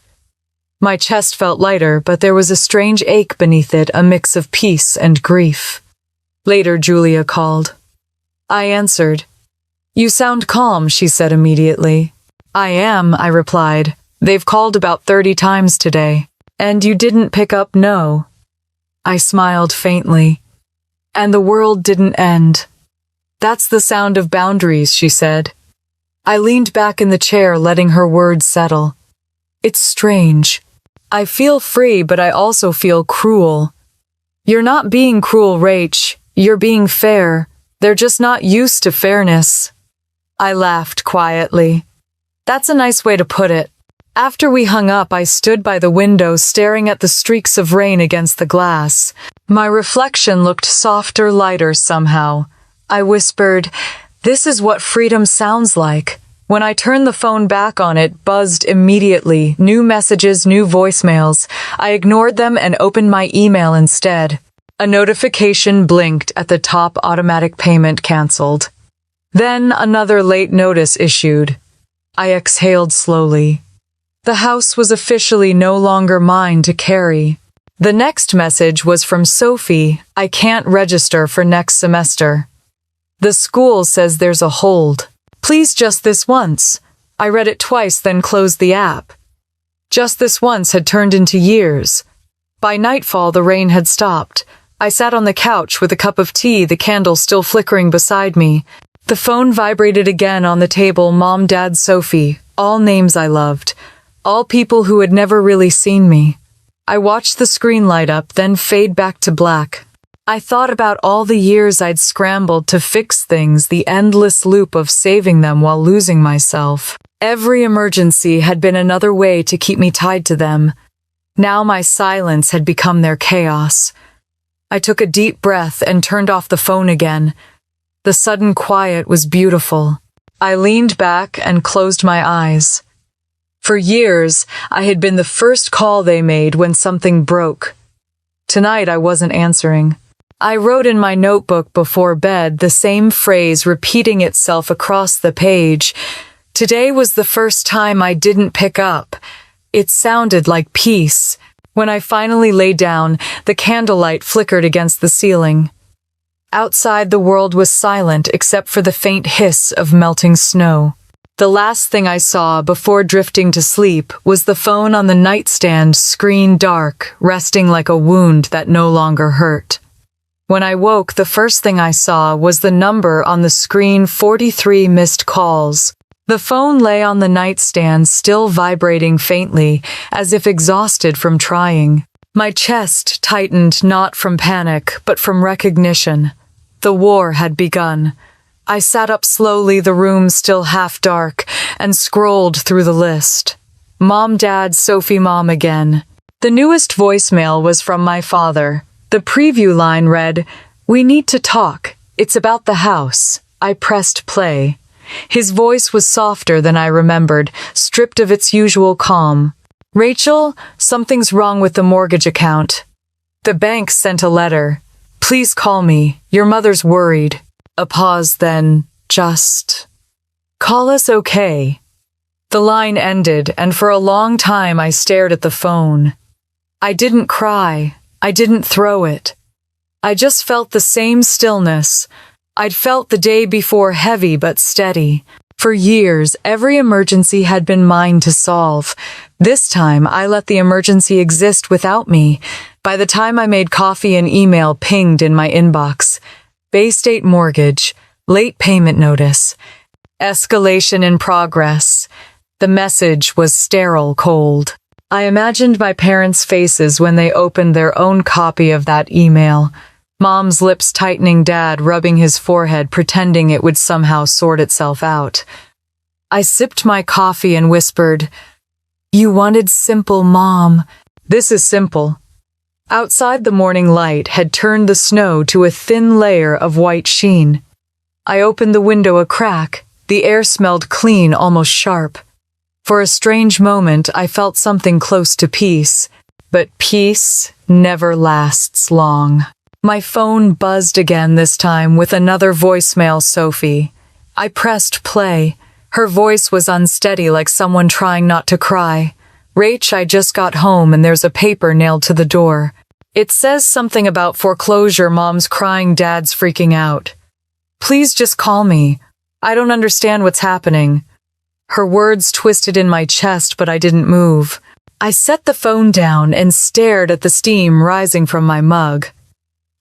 My chest felt lighter, but there was a strange ache beneath it, a mix of peace and grief. Later, Julia called. I answered. You sound calm, she said immediately. I am, I replied. They've called about 30 times today. And you didn't pick up, no? I smiled faintly. And the world didn't end. That's the sound of boundaries, she said. I leaned back in the chair, letting her words settle. It's strange. I feel free, but I also feel cruel. You're not being cruel, Rach. You're being fair. They're just not used to fairness. I laughed quietly. That's a nice way to put it. After we hung up, I stood by the window, staring at the streaks of rain against the glass. My reflection looked softer, lighter somehow. I whispered, "This is what freedom sounds like." When I turned the phone back on, it buzzed immediately. New messages, new voicemails. I ignored them and opened my email instead. A notification blinked at the top, automatic payment canceled. Then another late notice issued. I exhaled slowly. The house was officially no longer mine to carry. The next message was from Sophie. I can't register for next semester. The school says there's a hold. Please, just this once. I read it twice, then closed the app. Just this once had turned into years. By nightfall, the rain had stopped. I sat on the couch with a cup of tea, the candle still flickering beside me. The phone vibrated again on the table. Mom, Dad, Sophie. All names I loved. All people who had never really seen me. I watched the screen light up, then fade back to black. I thought about all the years I'd scrambled to fix things, the endless loop of saving them while losing myself. Every emergency had been another way to keep me tied to them. Now my silence had become their chaos. I took a deep breath and turned off the phone again. The sudden quiet was beautiful. I leaned back and closed my eyes. For years, I had been the first call they made when something broke. Tonight, I wasn't answering. I wrote in my notebook before bed, the same phrase repeating itself across the page. Today was the first time I didn't pick up. It sounded like peace. When I finally lay down, the candlelight flickered against the ceiling. Outside, the world was silent except for the faint hiss of melting snow. The last thing I saw before drifting to sleep was the phone on the nightstand, screen dark, resting like a wound that no longer hurt. When I woke, the first thing I saw was the number on the screen, 43 missed calls. The phone lay on the nightstand, still vibrating faintly, as if exhausted from trying. My chest tightened, not from panic, but from recognition. The war had begun. I sat up slowly, the room still half dark, and scrolled through the list. Mom, Dad, Sophie, Mom again. The newest voicemail was from my father. The preview line read, "We need to talk. It's about the house." I pressed play. His voice was softer than I remembered, stripped of its usual calm. "Rachel, something's wrong with the mortgage account. The bank sent a letter. Please call me. Your mother's worried." A pause, then, "Just call us, okay?" The line ended, and for a long time I stared at the phone. I didn't cry. I didn't throw it. I just felt the same stillness I'd felt the day before, heavy but steady. For years, every emergency had been mine to solve. This time, I let the emergency exist without me. By the time I made coffee, an email pinged in my inbox. Bay State mortgage, late payment notice, escalation in progress. The message was sterile cold. I imagined my parents' faces when they opened their own copy of that email. Mom's lips tightening, Dad rubbing his forehead, pretending it would somehow sort itself out. I sipped my coffee and whispered, "You wanted simple, Mom." This is simple. Outside, the morning light had turned the snow to a thin layer of white sheen. I opened the window a crack. The air smelled clean, almost sharp. For a strange moment, I felt something close to peace. but peace never lasts long. My phone buzzed again, this time with another voicemail, Sophie. I pressed play. Her voice was unsteady, like someone trying not to cry. Rach, I just got home and there's a paper nailed to the door. It says something about foreclosure, Mom's crying, Dad's freaking out. Please just call me. I don't understand what's happening. Her words twisted in my chest, but I didn't move. I set the phone down and stared at the steam rising from my mug.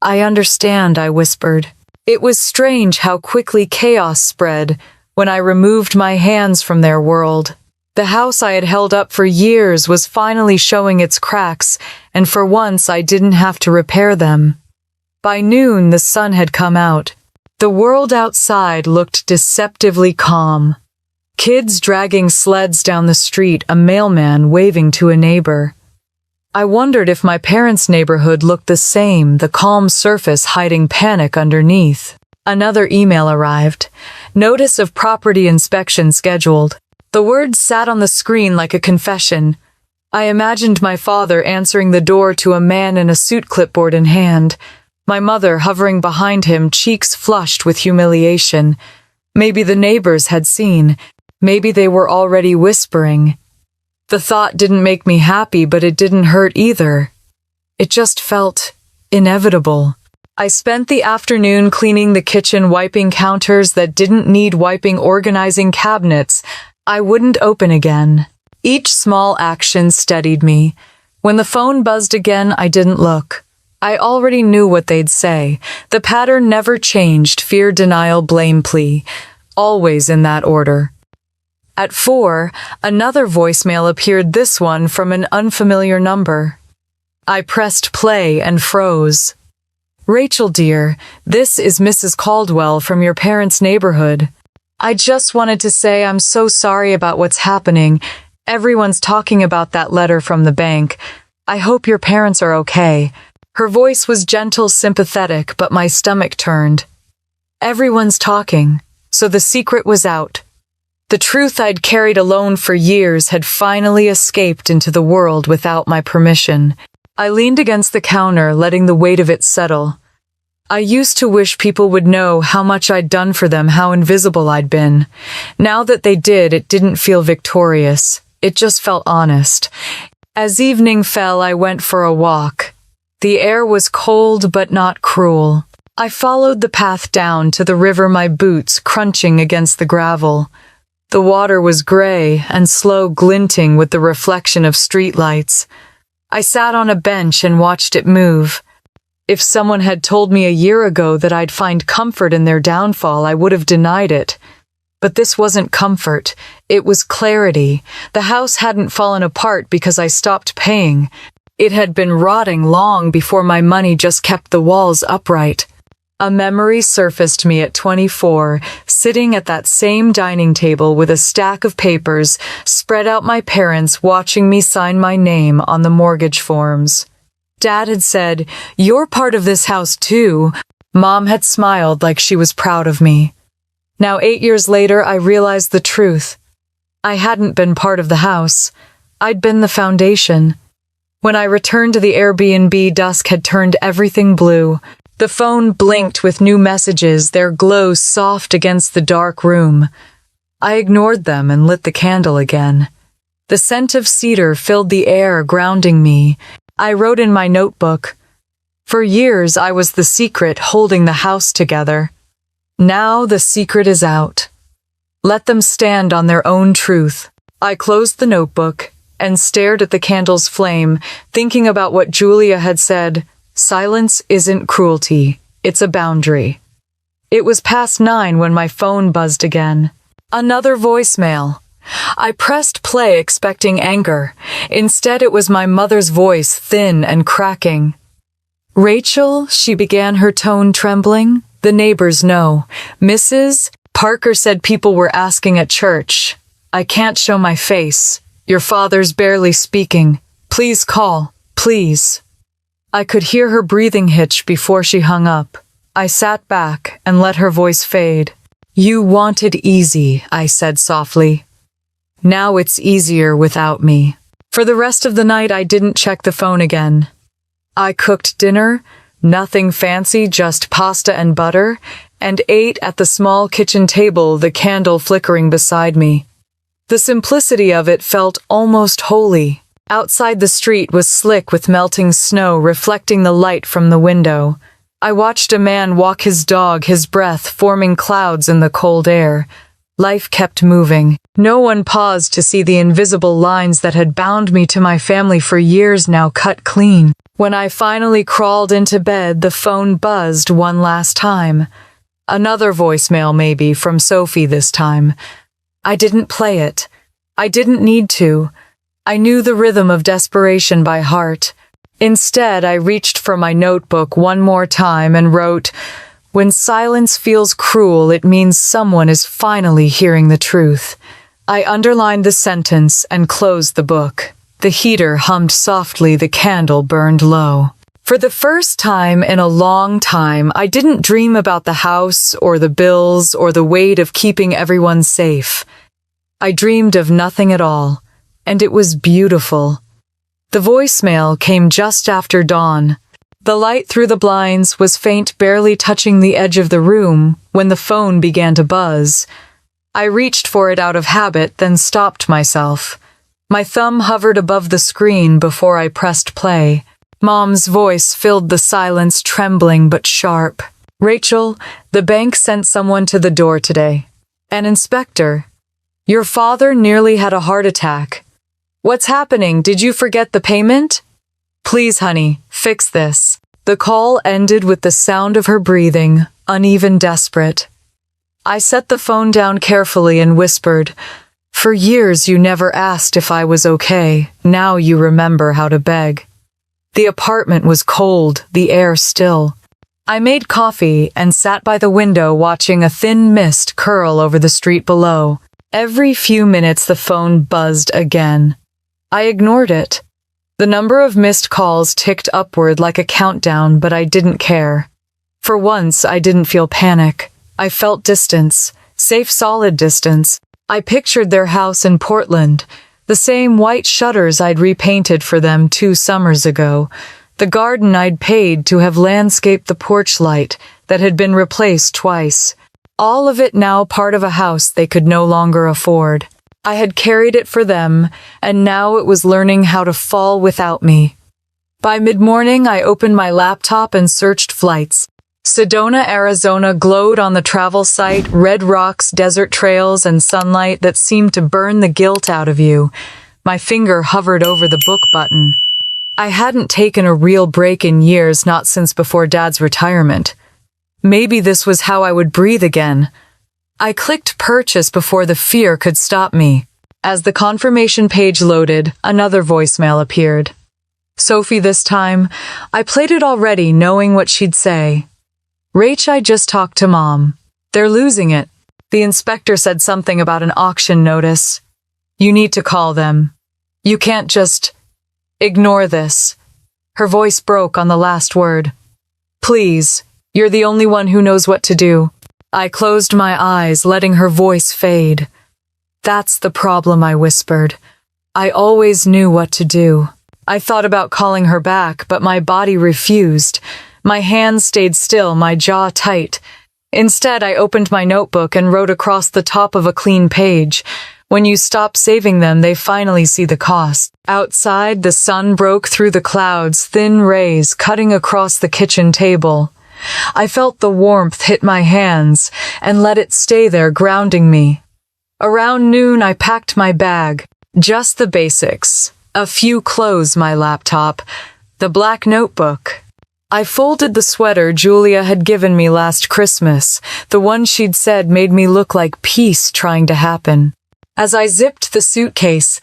I understand, I whispered. It was strange how quickly chaos spread when I removed my hands from their world. The house I had held up for years was finally showing its cracks, and for once I didn't have to repair them. By noon, the sun had come out. The world outside looked deceptively calm. Kids dragging sleds down the street, a mailman waving to a neighbor. I wondered if my parents' neighborhood looked the same, the calm surface hiding panic underneath. Another email arrived. Notice of property inspection scheduled. The words sat on the screen like a confession. I imagined my father answering the door to a man in a suit, clipboard in hand. My mother hovering behind him, cheeks flushed with humiliation. Maybe the neighbors had seen. Maybe they were already whispering. The thought didn't make me happy, but it didn't hurt either. It just felt inevitable. I spent the afternoon cleaning the kitchen, wiping counters that didn't need wiping, organizing cabinets I wouldn't open again. Each small action steadied me. When the phone buzzed again, I didn't look. I already knew what they'd say. The pattern never changed: fear, denial, blame, plea. Always in that order. At 4, another voicemail appeared, this one from an unfamiliar number. I pressed play and froze. Rachel, dear, this is Mrs. Caldwell from your parents' neighborhood. I just wanted to say I'm so sorry about what's happening. Everyone's talking about that letter from the bank. I hope your parents are okay. Her voice was gentle, sympathetic, but my stomach turned. Everyone's talking, so the secret was out. The truth I'd carried alone for years had finally escaped into the world without my permission. I leaned against the counter, letting the weight of it settle. I used to wish people would know how much I'd done for them, how invisible I'd been. Now that they did, it didn't feel victorious. It just felt honest. As evening fell, I went for a walk. The air was cold but not cruel. I followed the path down to the river, my boots crunching against the gravel. The water was gray and slow, glinting with the reflection of streetlights. I sat on a bench and watched it move. If someone had told me a year ago that I'd find comfort in their downfall, I would have denied it. But this wasn't comfort. It was clarity. The house hadn't fallen apart because I stopped paying. It had been rotting long before my money just kept the walls upright. A memory surfaced me at 24, sitting at that same dining table with a stack of papers spread out, my parents watching me sign my name on the mortgage forms. Dad had said, "You're part of this house too." Mom had smiled like she was proud of me. Now 8 years later, I realized the truth. I hadn't been part of the house. I'd been the foundation. When I returned to the Airbnb, dusk had turned everything blue. The phone blinked with new messages, their glow soft against the dark room. I ignored them and lit the candle again. The scent of cedar filled the air, grounding me. I wrote in my notebook, "For years I was the secret holding the house together. Now the secret is out. Let them stand on their own truth." I closed the notebook and stared at the candle's flame, thinking about what Julia had said. Silence isn't cruelty, it's a boundary. It was past 9 when my phone buzzed again. Another voicemail. I pressed play expecting anger. Instead, it was my mother's voice, thin and cracking. "Rachel," she began, her tone trembling. "The neighbors know. Mrs. Parker said people were asking at church. I can't show my face. Your father's barely speaking. Please call, please." I could hear her breathing hitch before she hung up. I sat back and let her voice fade. "You wanted easy," I said softly. "Now it's easier without me." For the rest of the night, I didn't check the phone again. I cooked dinner, nothing fancy, just pasta and butter, and ate at the small kitchen table, the candle flickering beside me. The simplicity of it felt almost holy. Outside the street was slick with melting snow reflecting the light from the window. I watched a man walk his dog, his breath forming clouds in the cold air. Life kept moving. No one paused to see the invisible lines that had bound me to my family for years now cut clean. When I finally crawled into bed, the phone buzzed one last time. Another voicemail maybe, from Sophie this time. I didn't play it. I didn't need to. I knew the rhythm of desperation by heart. Instead, I reached for my notebook one more time and wrote, "When silence feels cruel, it means someone is finally hearing the truth." I underlined the sentence and closed the book. The heater hummed softly, the candle burned low. For the first time in a long time, I didn't dream about the house or the bills or the weight of keeping everyone safe. I dreamed of nothing at all, and it was beautiful. The voicemail came just after dawn. The light through the blinds was faint, barely touching the edge of the room when the phone began to buzz. I reached for it out of habit, then stopped myself. My thumb hovered above the screen before I pressed play. Mom's voice filled the silence, trembling but sharp. "Rachel, the bank sent someone to the door today. An inspector. Your father nearly had a heart attack. What's happening? Did you forget the payment? Please, honey, fix this." The call ended with the sound of her breathing, uneven, desperate. I set the phone down carefully and whispered, "For years you never asked if I was okay. Now you remember how to beg." The apartment was cold, the air still. I made coffee and sat by the window watching a thin mist curl over the street below. Every few minutes the phone buzzed again. I ignored it. The number of missed calls ticked upward like a countdown, but I didn't care. For once, I didn't feel panic. I felt distance, safe, solid distance. I pictured their house in Portland, the same white shutters I'd repainted for them 2 summers ago, the garden I'd paid to have landscaped, the porch light that had been replaced twice. All of it now part of a house they could no longer afford. I had carried it for them, and now it was learning how to fall without me. By mid-morning, I opened my laptop and searched flights. Sedona, Arizona glowed on the travel site, red rocks, desert trails, and sunlight that seemed to burn the guilt out of you. My finger hovered over the book button. I hadn't taken a real break in years, not since before Dad's retirement. Maybe this was how I would breathe again. I clicked purchase before the fear could stop me. As the confirmation page loaded, another voicemail appeared. Sophie this time. I played it already, knowing what she'd say. "Rach, I just talked to Mom. They're losing it. The inspector said something about an auction notice. You need to call them. You can't just ignore this." Her voice broke on the last word. "Please, you're the only one who knows what to do." I closed my eyes, letting her voice fade. "That's the problem," I whispered. "I always knew what to do." I thought about calling her back, but my body refused. My hands stayed still, my jaw tight. Instead, I opened my notebook and wrote across the top of a clean page, "When you stop saving them, they finally see the cost." Outside, the sun broke through the clouds, thin rays cutting across the kitchen table. I felt the warmth hit my hands and let it stay there, grounding me. Around noon, I packed my bag. Just the basics. A few clothes, my laptop, the black notebook. I folded the sweater Julia had given me last Christmas, the one she'd said made me look like peace trying to happen. As I zipped the suitcase,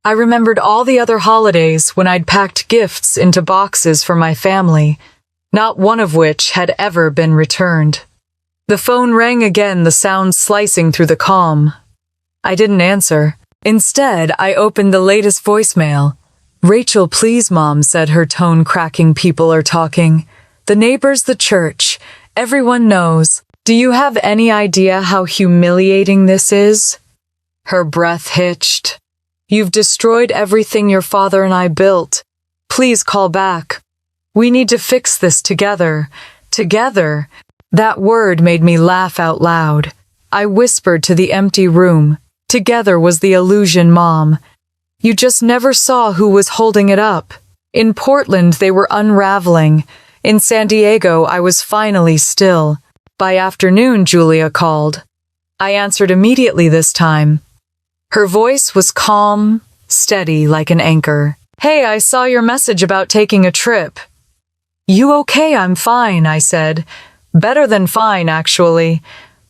I remembered all the other holidays when I'd packed gifts into boxes for my family, not one of which had ever been returned. The phone rang again, the sound slicing through the calm. I didn't answer. Instead, I opened the latest voicemail. "Rachel, please," Mom said, her tone cracking. "People are talking. The neighbors, the church. Everyone knows. Do you have any idea how humiliating this is?" Her breath hitched. You've destroyed everything your father and I built. Please call back. We need to fix this together. Together. That word made me laugh out loud. I whispered to the empty room. Together was the illusion, Mom. You just never saw who was holding it up. In Portland, they were unraveling. In San Diego, I was finally still. By afternoon, Julia called. I answered immediately this time. Her voice was calm, steady like an anchor. Hey, I saw your message about taking a trip. You okay? I'm fine, I said. Better than fine, actually.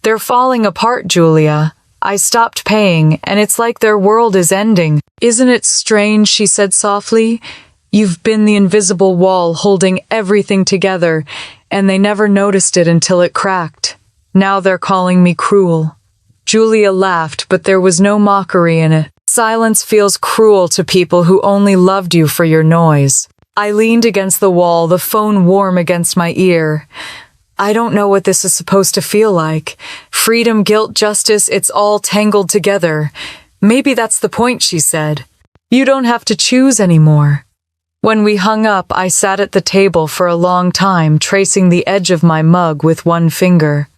They're falling apart, Julia. I stopped paying, and it's like their world is ending. Isn't it strange, she said softly. You've been the invisible wall holding everything together, and they never noticed it until it cracked. Now they're calling me cruel. Julia laughed, but there was no mockery in it. Silence feels cruel to people who only loved you for your noise. I leaned against the wall, the phone warm against my ear. I don't know what this is supposed to feel like. Freedom, guilt, justice, it's all tangled together. Maybe that's the point, she said. You don't have to choose anymore. When we hung up, I sat at the table for a long time, tracing the edge of my mug with one finger.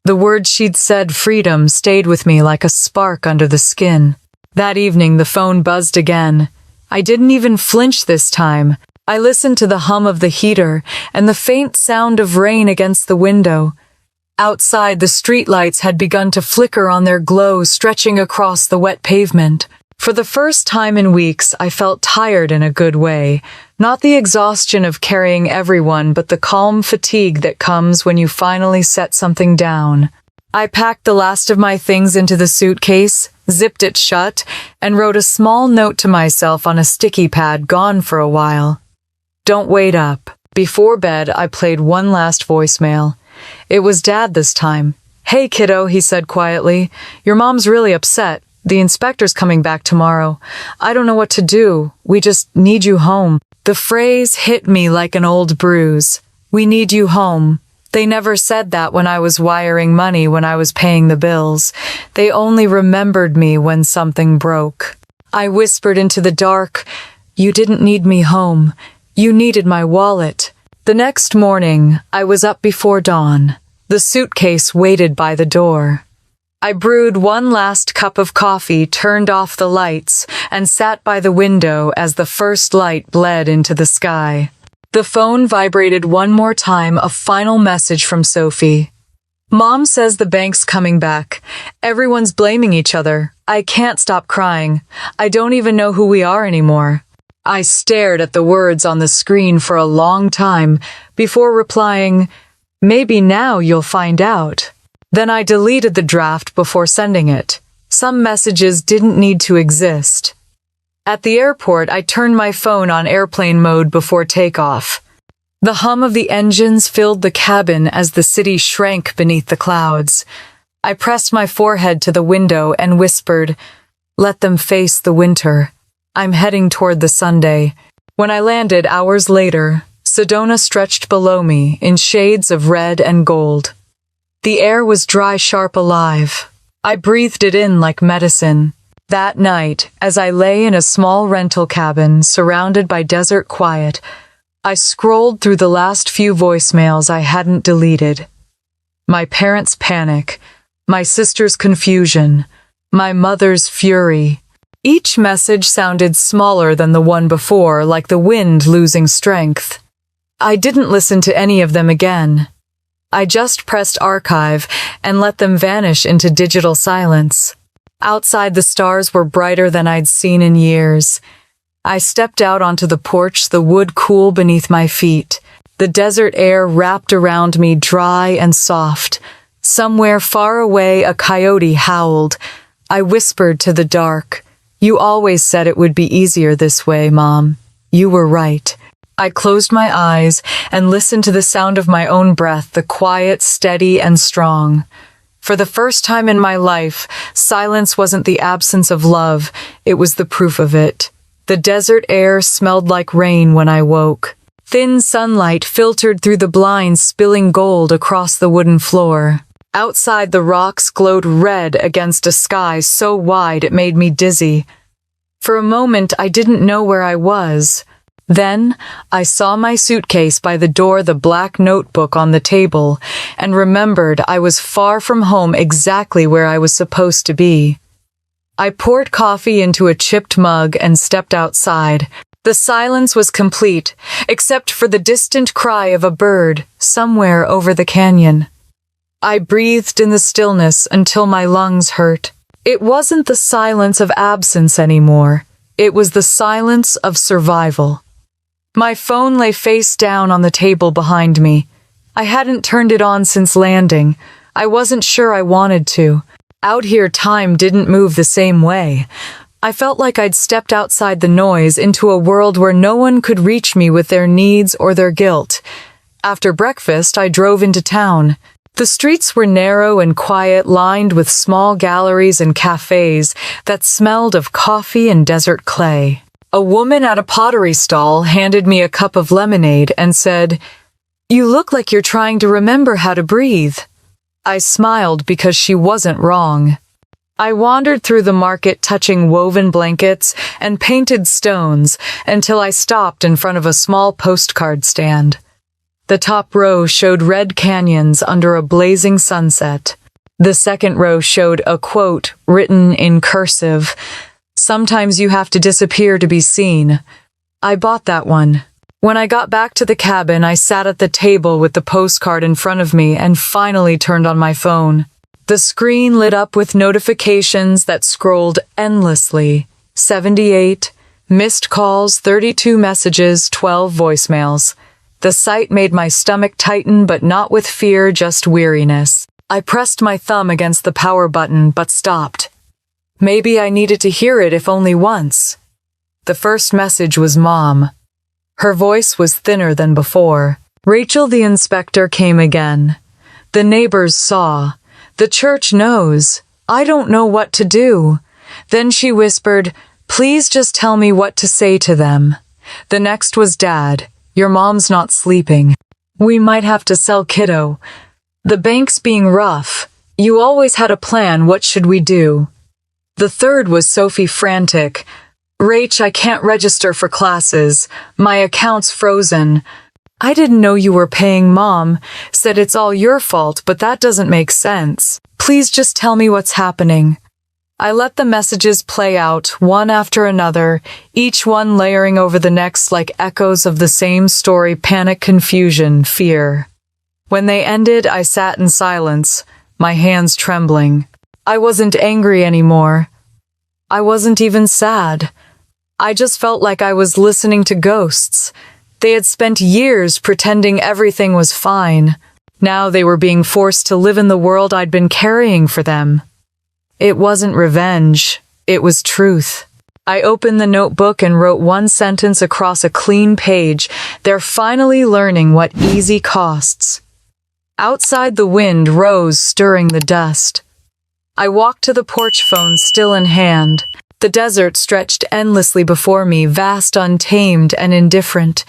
The words she'd said, freedom, stayed with me like a spark under the skin. That evening, the phone buzzed again. I didn't even flinch this time. I listened to the hum of the heater and the faint sound of rain against the window. Outside, the streetlights had begun to flicker on their glow, stretching across the wet pavement. For the first time in weeks, I felt tired in a good way. Not the exhaustion of carrying everyone, but the calm fatigue that comes when you finally set something down. I packed the last of my things into the suitcase, zipped it shut, and wrote a small note to myself on a sticky pad, gone for a while. Don't wait up. Before bed, I played one last voicemail. It was Dad this time. Hey, kiddo, he said quietly. Your mom's really upset. The inspector's coming back tomorrow. I don't know what to do. We just need you home. The phrase hit me like an old bruise. We need you home. They never said that when I was wiring money, when I was paying the bills. They only remembered me when something broke. I whispered into the dark, you didn't need me home. You needed my wallet. The next morning, I was up before dawn. The suitcase waited by the door. I brewed one last cup of coffee, turned off the lights, and sat by the window as the first light bled into the sky. The phone vibrated one more time, a final message from Sophie. Mom says the bank's coming back. Everyone's blaming each other. I can't stop crying. I don't even know who we are anymore. I stared at the words on the screen for a long time before replying, maybe now you'll find out. Then I deleted the draft before sending it. Some messages didn't need to exist. At the airport, I turned my phone on airplane mode before takeoff. The hum of the engines filled the cabin as the city shrank beneath the clouds. I pressed my forehead to the window and whispered, let them face the winter. I'm heading toward the Sunday. When I landed hours later, Sedona stretched below me in shades of red and gold. The air was dry, sharp, alive. I breathed it in like medicine. That night, as I lay in a small rental cabin surrounded by desert quiet, I scrolled through the last few voicemails I hadn't deleted. My parents' panic, my sister's confusion, my mother's fury. Each message sounded smaller than the one before, like the wind losing strength. I didn't listen to any of them again. I just pressed archive and let them vanish into digital silence. Outside, the stars were brighter than I'd seen in years. I stepped out onto the porch, the wood cool beneath my feet. The desert air wrapped around me, dry and soft. Somewhere far away, a coyote howled. I whispered to the dark, you always said it would be easier this way, Mom. You were right. I closed my eyes and listened to the sound of my own breath, the quiet, steady, and strong. For the first time in my life, silence wasn't the absence of love, it was the proof of it. The desert air smelled like rain when I woke. Thin sunlight filtered through the blinds, spilling gold across the wooden floor. Outside, the rocks glowed red against a sky so wide it made me dizzy. For a moment, I didn't know where I was. Then, I saw my suitcase by the door, the black notebook on the table, and remembered I was far from home, exactly where I was supposed to be. I poured coffee into a chipped mug and stepped outside. The silence was complete, except for the distant cry of a bird somewhere over the canyon. I breathed in the stillness until my lungs hurt. It wasn't the silence of absence anymore. It was the silence of survival. My phone lay face down on the table behind me. I hadn't turned it on since landing. I wasn't sure I wanted to. Out here, time didn't move the same way. I felt like I'd stepped outside the noise into a world where no one could reach me with their needs or their guilt. After breakfast, I drove into town. The streets were narrow and quiet, lined with small galleries and cafes that smelled of coffee and desert clay. A woman at a pottery stall handed me a cup of lemonade and said, "You look like you're trying to remember how to breathe." I smiled because she wasn't wrong. I wandered through the market, touching woven blankets and painted stones until I stopped in front of a small postcard stand. The top row showed red canyons under a blazing sunset. The second row showed a quote written in cursive, "Sometimes you have to disappear to be seen." I bought that one. When I got back to the cabin, I sat at the table with the postcard in front of me and finally turned on my phone. The screen lit up with notifications that scrolled endlessly. 78 missed calls, 32 messages, 12 voicemails. The sight made my stomach tighten, but not with fear, just weariness. I pressed my thumb against the power button, but stopped. Maybe I needed to hear it, if only once. The first message was Mom. Her voice was thinner than before. "Rachel, the inspector came again. The neighbors saw. The church knows. I don't know what to do." Then she whispered, "Please just tell me what to say to them." The next was Dad. "Your mom's not sleeping. We might have to sell kiddo. The bank's being rough. You always had a plan. What should we do?" The third was Sophie, frantic. "Rach, I can't register for classes. My account's frozen." "I didn't know you were paying." Mom said it's all your fault, but that doesn't make sense. "Please just tell me what's happening." I let the messages play out, one after another, each one layering over the next like echoes of the same story: panic, confusion, fear. When they ended, I sat in silence, my hands trembling. I wasn't angry anymore. I wasn't even sad. I just felt like I was listening to ghosts. They had spent years pretending everything was fine. Now they were being forced to live in the world I'd been carrying for them. It wasn't revenge. It was truth. I opened the notebook and wrote one sentence across a clean page: "They're finally learning what easy costs." Outside, the wind rose, stirring the dust. I walked to the porch, phone still in hand. The desert stretched endlessly before me, vast, untamed, and indifferent.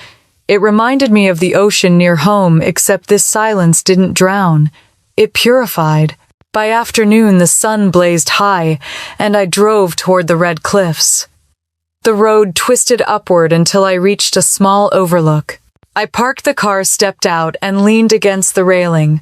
It reminded me of the ocean near home, except this silence didn't drown. It purified. By afternoon, the sun blazed high, and I drove toward the red cliffs. The road twisted upward until I reached a small overlook. I parked the car, stepped out, and leaned against the railing.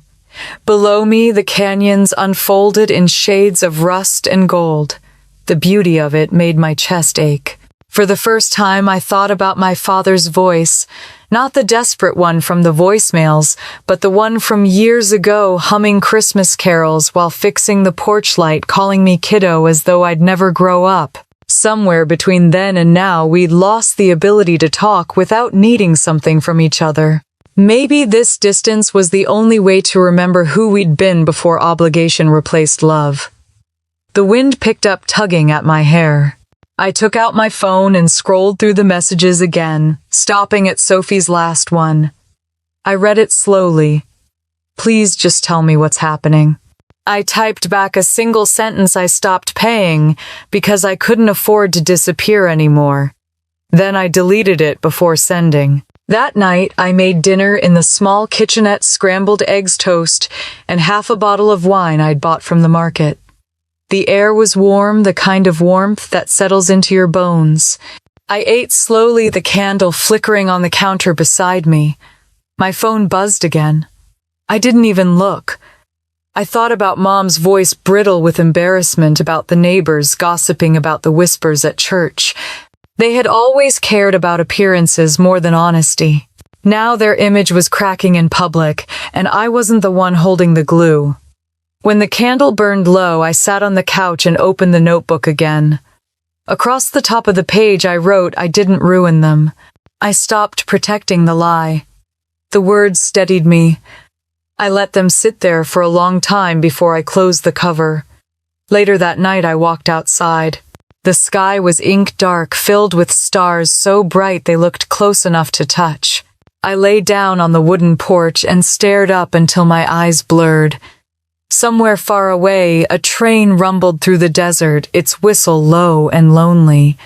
Below me, the canyons unfolded in shades of rust and gold. The beauty of it made my chest ache. For the first time, I thought about my father's voice, not the desperate one from the voicemails, but the one from years ago, humming Christmas carols while fixing the porch light, calling me kiddo as though I'd never grow up. Somewhere between then and now, we'd lost the ability to talk without needing something from each other. Maybe this distance was the only way to remember who we'd been before obligation replaced love. The wind picked up, tugging at my hair. I took out my phone and scrolled through the messages again, stopping at Sophie's last one. I read it slowly. "Please just tell me what's happening." I typed back a single sentence: "I stopped paying because I couldn't afford to disappear anymore." Then I deleted it before sending. That night, I made dinner in the small kitchenette: scrambled eggs, toast, and half a bottle of wine I'd bought from the market. The air was warm, the kind of warmth that settles into your bones. I ate slowly, the candle flickering on the counter beside me. My phone buzzed again. I didn't even look. I thought about Mom's voice brittle with embarrassment, about the neighbors gossiping about the whispers at church. They had always cared about appearances more than honesty. Now their image was cracking in public, and I wasn't the one holding the glue. When the candle burned low, I sat on the couch and opened the notebook again. Across the top of the page I wrote I didn't ruin them. I stopped protecting the lie. The words steadied me. I let them sit there for a long time before I closed the cover. Later that night I walked outside. The sky was ink dark, filled with stars so bright they looked close enough to touch. I lay down on the wooden porch and stared up until my eyes blurred. Somewhere far away, a train rumbled through the desert, its whistle low and lonely.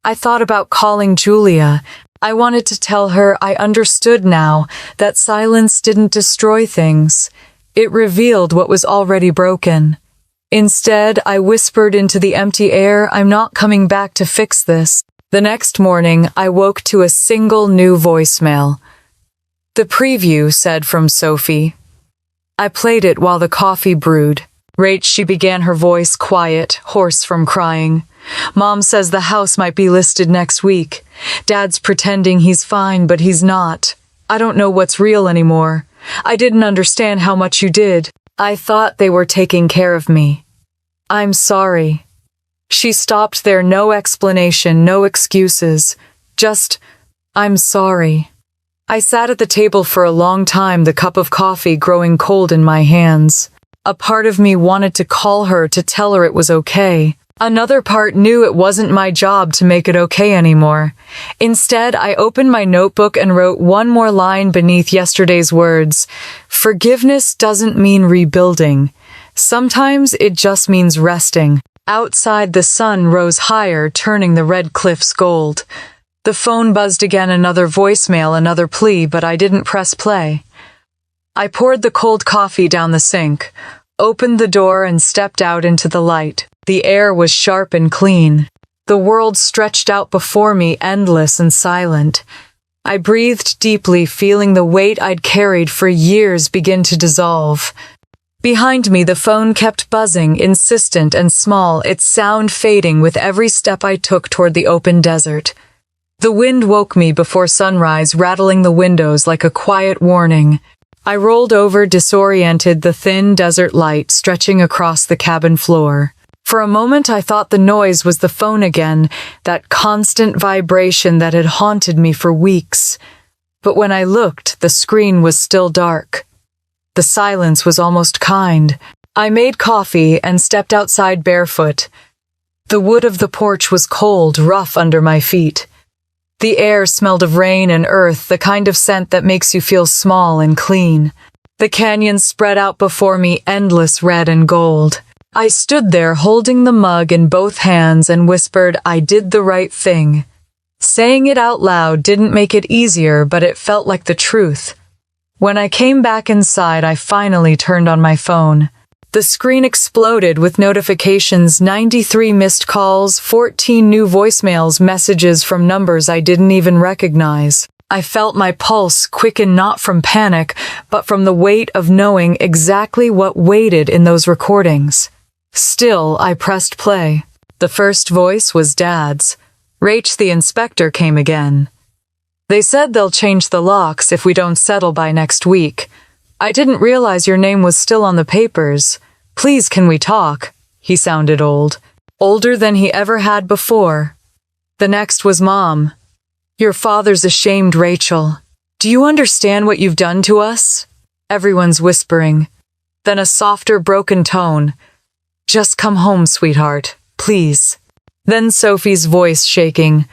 I thought about calling Julia. I wanted to tell her I understood now, that silence didn't destroy things. It revealed what was already broken. Instead, I whispered into the empty air, I'm not coming back to fix this. The next morning, I woke to a single new voicemail. The preview said from Sophie. I played it while the coffee brewed. Rach, she began, her voice quiet, hoarse from crying. Mom says the house might be listed next week. Dad's pretending he's fine, but he's not. I don't know what's real anymore. I didn't understand how much you did. I thought they were taking care of me. I'm sorry. She stopped there, no explanation, no excuses. Just, I'm sorry. I sat at the table for a long time, the cup of coffee growing cold in my hands. A part of me wanted to call her to tell her it was okay. Another part knew it wasn't my job to make it okay anymore. Instead, I opened my notebook and wrote one more line beneath yesterday's words. Forgiveness doesn't mean rebuilding. Sometimes it just means resting. Outside, the sun rose higher, turning the red cliffs gold. The phone buzzed again, another voicemail, another plea, but I didn't press play. I poured the cold coffee down the sink, opened the door and stepped out into the light. The air was sharp and clean. The world stretched out before me, endless and silent. I breathed deeply, feeling the weight I'd carried for years begin to dissolve. Behind me, the phone kept buzzing, insistent and small, its sound fading with every step I took toward the open desert. The wind woke me before sunrise, rattling the windows like a quiet warning. I rolled over, disoriented, the thin desert light stretching across the cabin floor. For a moment I thought the noise was the phone again, that constant vibration that had haunted me for weeks. But when I looked, the screen was still dark. The silence was almost kind. I made coffee and stepped outside barefoot. The wood of the porch was cold, rough under my feet. The air smelled of rain and earth, the kind of scent that makes you feel small and clean. The canyon spread out before me, endless red and gold. I stood there holding the mug in both hands and whispered, I did the right thing. Saying it out loud didn't make it easier, but it felt like the truth. When I came back inside, I finally turned on my phone. The screen exploded with notifications, 93 missed calls, 14 new voicemails, messages from numbers I didn't even recognize. I felt my pulse quicken, not from panic, but from the weight of knowing exactly what waited in those recordings. Still, I pressed play. The first voice was Dad's. Rach, the inspector, came again. They said they'll change the locks if we don't settle by next week. I didn't realize your name was still on the papers. Please, can we talk? He sounded old. Older than he ever had before. The next was Mom. Your father's ashamed, Rachel. Do you understand what you've done to us? Everyone's whispering. Then a softer, broken tone. Just come home, sweetheart, please. Then Sophie's voice shaking.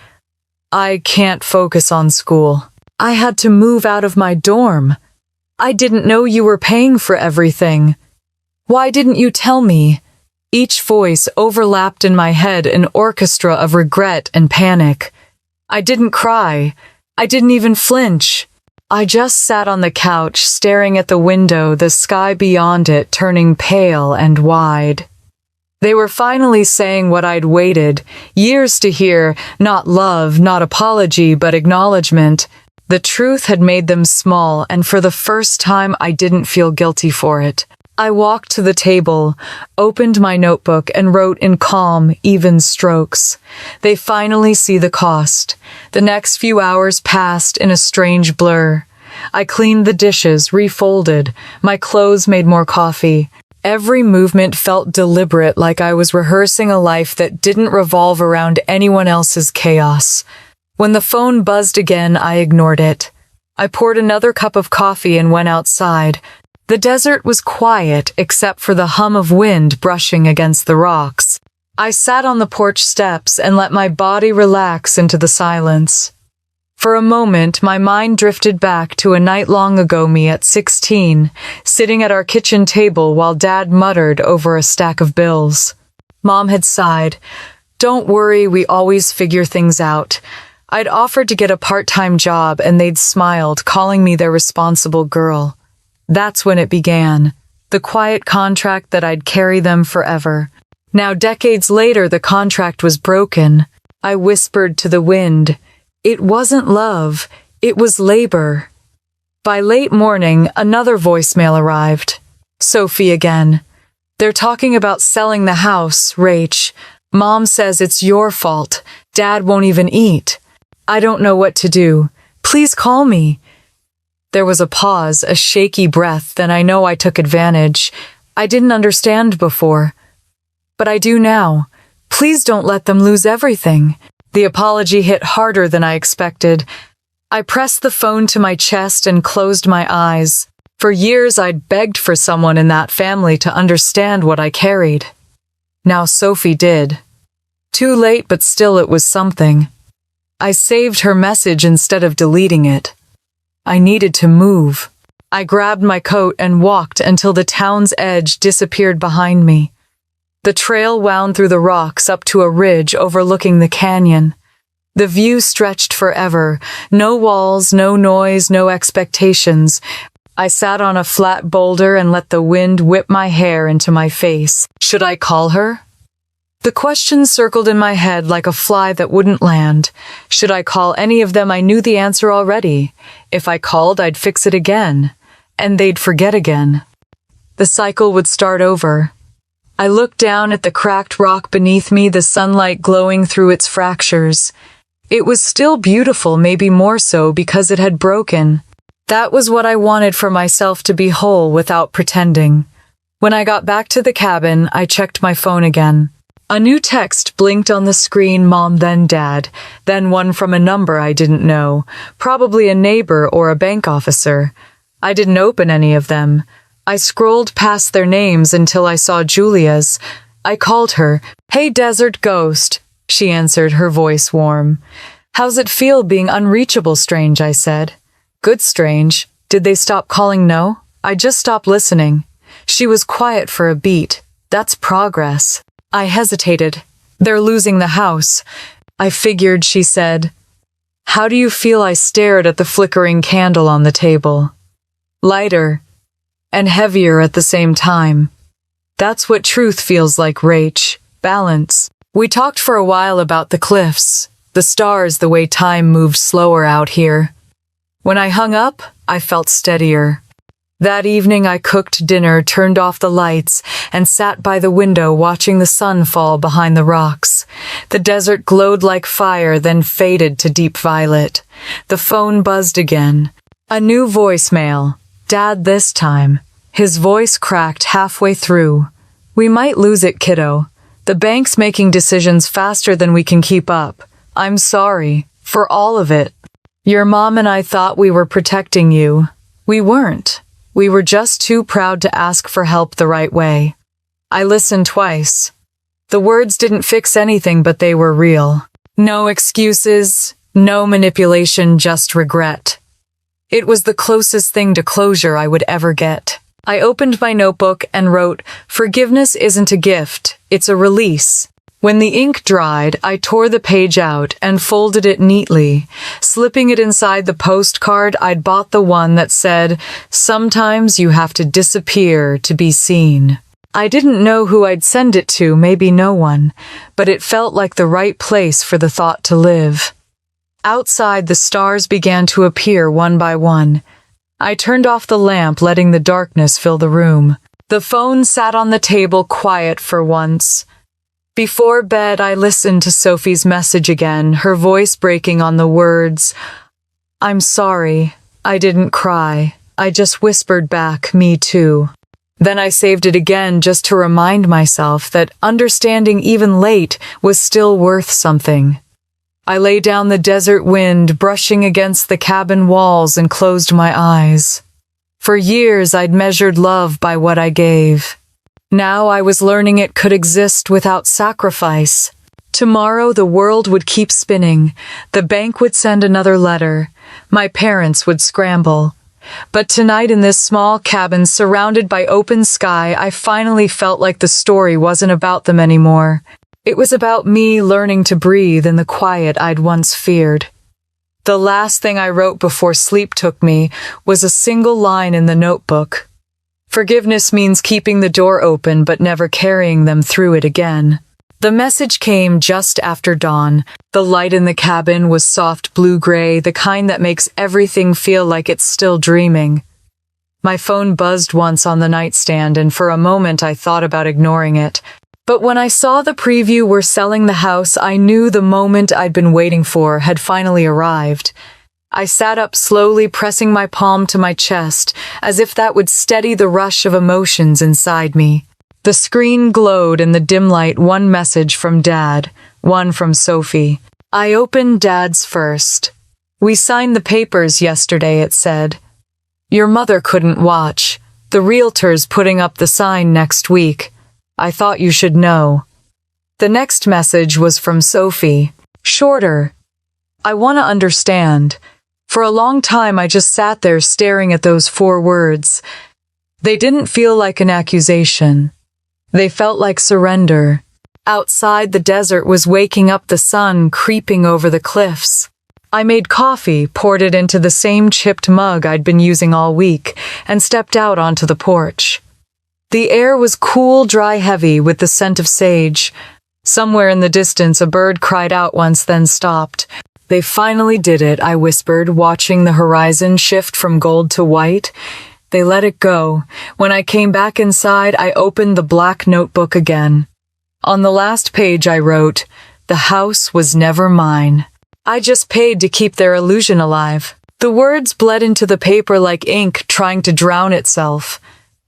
I can't focus on school. I had to move out of my dorm. I didn't know you were paying for everything. Why didn't you tell me? Each voice overlapped in my head, an orchestra of regret and panic. I didn't cry. I didn't even flinch. I just sat on the couch, staring at the window, the sky beyond it turning pale and wide. They were finally saying what I'd waited years to hear, not love, not apology, but acknowledgement. The truth had made them small, and for the first time I didn't feel guilty for it. I walked to the table, opened my notebook, and wrote in calm, even strokes. They finally see the cost. The next few hours passed in a strange blur. I cleaned the dishes, refolded. My clothes made more coffee. Every movement felt deliberate, like I was rehearsing a life that didn't revolve around anyone else's chaos. When the phone buzzed again, I ignored it. I poured another cup of coffee and went outside. The desert was quiet, except for the hum of wind brushing against the rocks. I sat on the porch steps and let my body relax into the silence. For a moment, my mind drifted back to a night long ago, me at 16, sitting at our kitchen table while Dad muttered over a stack of bills. Mom had sighed. "Don't worry, we always figure things out." I'd offered to get a part-time job and they'd smiled, calling me their responsible girl. That's when it began, the quiet contract that I'd carry them forever. Now, decades later, the contract was broken. I whispered to the wind. It wasn't love, it was labor. By late morning, another voicemail arrived. Sophie again. "They're talking about selling the house, Rach. Mom says it's your fault. Dad won't even eat. I don't know what to do. Please call me." There was a pause, a shaky breath, then I know I took advantage. I didn't understand before. But I do now. Please don't let them lose everything. The apology hit harder than I expected. I pressed the phone to my chest and closed my eyes. For years I'd begged for someone in that family to understand what I carried. Now Sophie did. Too late, but still it was something. I saved her message instead of deleting it. I needed to move. I grabbed my coat and walked until the town's edge disappeared behind me. The trail wound through the rocks up to a ridge overlooking the canyon. The view stretched forever. No walls, no noise, no expectations. I sat on a flat boulder and let the wind whip my hair into my face. Should I call her? The question circled in my head like a fly that wouldn't land. Should I call any of them? I knew the answer already. If I called, I'd fix it again. And they'd forget again. The cycle would start over. I looked down at the cracked rock beneath me, the sunlight glowing through its fractures. It was still beautiful, maybe more so because it had broken. That was what I wanted for myself, to be whole without pretending. When I got back to the cabin, I checked my phone again. A new text blinked on the screen, Mom, then Dad, then one from a number I didn't know, probably a neighbor or a bank officer. I didn't open any of them. I scrolled past their names until I saw Julia's. I called her. "Hey, Desert Ghost," she answered, her voice warm. "How's it feel being unreachable, strange?" I said. "Good, strange. Did they stop calling?" "No, I just stopped listening." She was quiet for a beat. "That's progress." I hesitated. "They're losing the house." "I figured," she said. "How do you feel?" I stared at the flickering candle on the table. Lighter. And heavier at the same time. That's what truth feels like, Rach. Balance. We talked for a while about the cliffs, the stars, the way time moved slower out here. When I hung up, I felt steadier. That evening I cooked dinner, turned off the lights, and sat by the window watching the sun fall behind the rocks. The desert glowed like fire, then faded to deep violet. The phone buzzed again. A new voicemail. Dad this time. His voice cracked halfway through. "We might lose it, kiddo. The bank's making decisions faster than we can keep up. I'm sorry. For all of it. Your mom and I thought we were protecting you. We weren't. We were just too proud to ask for help the right way." I listened twice. The words didn't fix anything, but they were real. No excuses, no manipulation, just regret. It was the closest thing to closure I would ever get. I opened my notebook and wrote, "Forgiveness isn't a gift, it's a release." When the ink dried, I tore the page out and folded it neatly, slipping it inside the postcard I'd bought, the one that said, "Sometimes you have to disappear to be seen." I didn't know who I'd send it to, maybe no one, but it felt like the right place for the thought to live. Outside, the stars began to appear one by one. I turned off the lamp, letting the darkness fill the room. The phone sat on the table, quiet for once. Before bed, I listened to Sophie's message again, her voice breaking on the words, "I'm sorry. I didn't cry. I just whispered back, me too." Then I saved it again just to remind myself that understanding even late was still worth something. I lay down the desert wind brushing against the cabin walls and closed my eyes. For years I'd measured love by what I gave. Now I was learning it could exist without sacrifice. Tomorrow the world would keep spinning. The bank would send another letter. My parents would scramble. But tonight in this small cabin surrounded by open sky, I finally felt like the story wasn't about them anymore. It was about me learning to breathe in the quiet I'd once feared. The last thing I wrote before sleep took me was a single line in the notebook. Forgiveness means keeping the door open but never carrying them through it again. The message came just after dawn. The light in the cabin was soft blue-gray, the kind that makes everything feel like it's still dreaming. My phone buzzed once on the nightstand, and for a moment I thought about ignoring it. But when I saw the preview we're selling the house, I knew the moment I'd been waiting for had finally arrived. I sat up slowly, pressing my palm to my chest, as if that would steady the rush of emotions inside me. The screen glowed in the dim light, one message from Dad, one from Sophie. I opened Dad's first. "We signed the papers yesterday," it said. "Your mother couldn't watch. The realtor's putting up the sign next week. I thought you should know." The next message was from Sophie. Shorter. "I want to understand." For a long time I just sat there staring at those 4 words. They didn't feel like an accusation. They felt like surrender. Outside, the desert was waking up, the sun creeping over the cliffs. I made coffee, poured it into the same chipped mug I'd been using all week, and stepped out onto the porch. The air was cool, dry, heavy, with the scent of sage. Somewhere in the distance, a bird cried out once, then stopped. "They finally did it," I whispered, watching the horizon shift from gold to white. They let it go. When I came back inside, I opened the black notebook again. On the last page I wrote, "The house was never mine. I just paid to keep their illusion alive." The words bled into the paper like ink trying to drown itself.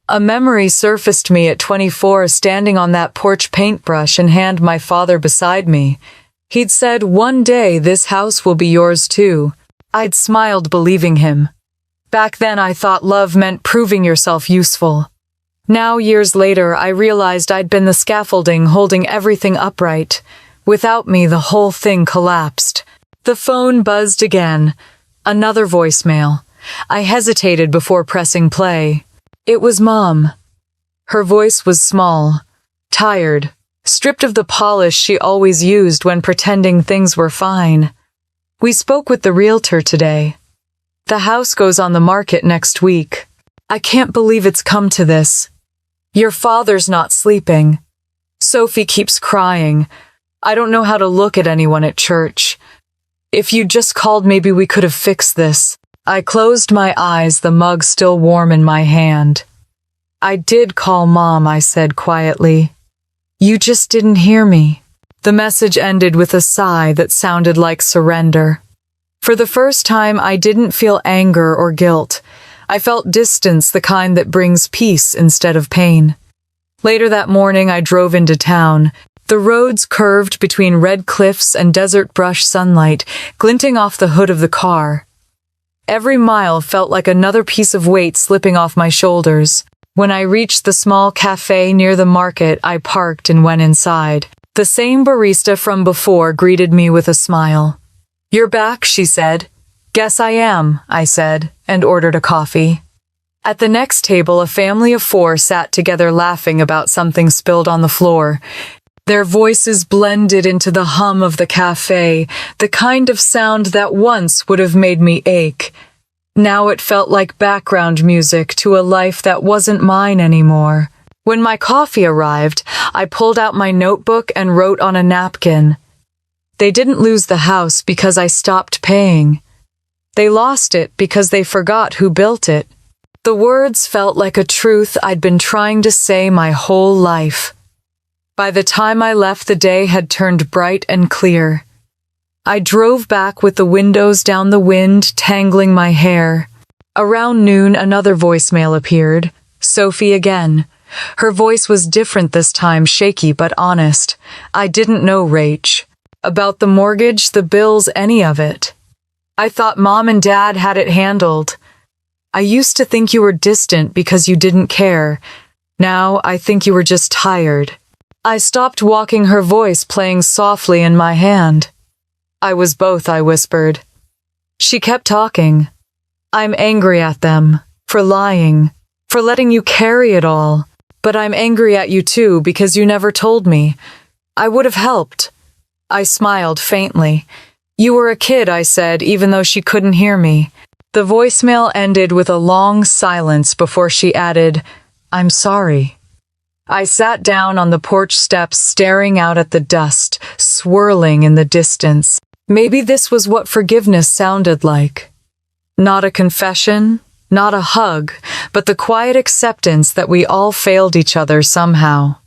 A memory surfaced me at 24, standing on that porch paintbrush and hand my father beside me. He'd said, "One day this house will be yours too." I'd smiled, believing him. Back then I thought love meant proving yourself useful. Now, years later, I realized I'd been the scaffolding holding everything upright. Without me, the whole thing collapsed. The phone buzzed again. Another voicemail. I hesitated before pressing play. It was Mom. Her voice was small, tired, stripped of the polish she always used when pretending things were fine. "We spoke with the realtor today. The house goes on the market next week. I can't believe it's come to this. Your father's not sleeping. Sophie keeps crying. I don't know how to look at anyone at church. If you'd just called, maybe we could have fixed this." I closed my eyes, the mug still warm in my hand. "I did call Mom," I said quietly. "You just didn't hear me." The message ended with a sigh that sounded like surrender. For the first time, I didn't feel anger or guilt. I felt distance, the kind that brings peace instead of pain. Later that morning, I drove into town. The roads curved between red cliffs and desert brush sunlight, glinting off the hood of the car. Every mile felt like another piece of weight slipping off my shoulders. When I reached the small cafe near the market, I parked and went inside. The same barista from before greeted me with a smile. "You're back," she said. "Guess I am," I said, and ordered a coffee. At the next table, a family of 4 sat together laughing about something spilled on the floor. Their voices blended into the hum of the cafe, the kind of sound that once would have made me ache. Now it felt like background music to a life that wasn't mine anymore. When my coffee arrived, I pulled out my notebook and wrote on a napkin. They didn't lose the house because I stopped paying. They lost it because they forgot who built it. The words felt like a truth I'd been trying to say my whole life. By the time I left, the day had turned bright and clear. I drove back with the windows down, the wind tangling my hair. Around noon, another voicemail appeared. Sophie again. Her voice was different this time, shaky but honest. I didn't know, Rach. About the mortgage, the bills, any of it. I thought Mom and Dad had it handled. I used to think you were distant because you didn't care. Now I think you were just tired. I stopped walking, her voice playing softly in my hand. I was both, I whispered. She kept talking. I'm angry at them, for lying, for letting you carry it all. But I'm angry at you too because you never told me. I would have helped. I smiled faintly. You were a kid, I said, even though she couldn't hear me. The voicemail ended with a long silence before she added, I'm sorry. I sat down on the porch steps, staring out at the dust, swirling in the distance. Maybe this was what forgiveness sounded like. Not a confession, not a hug, but the quiet acceptance that we all failed each other somehow.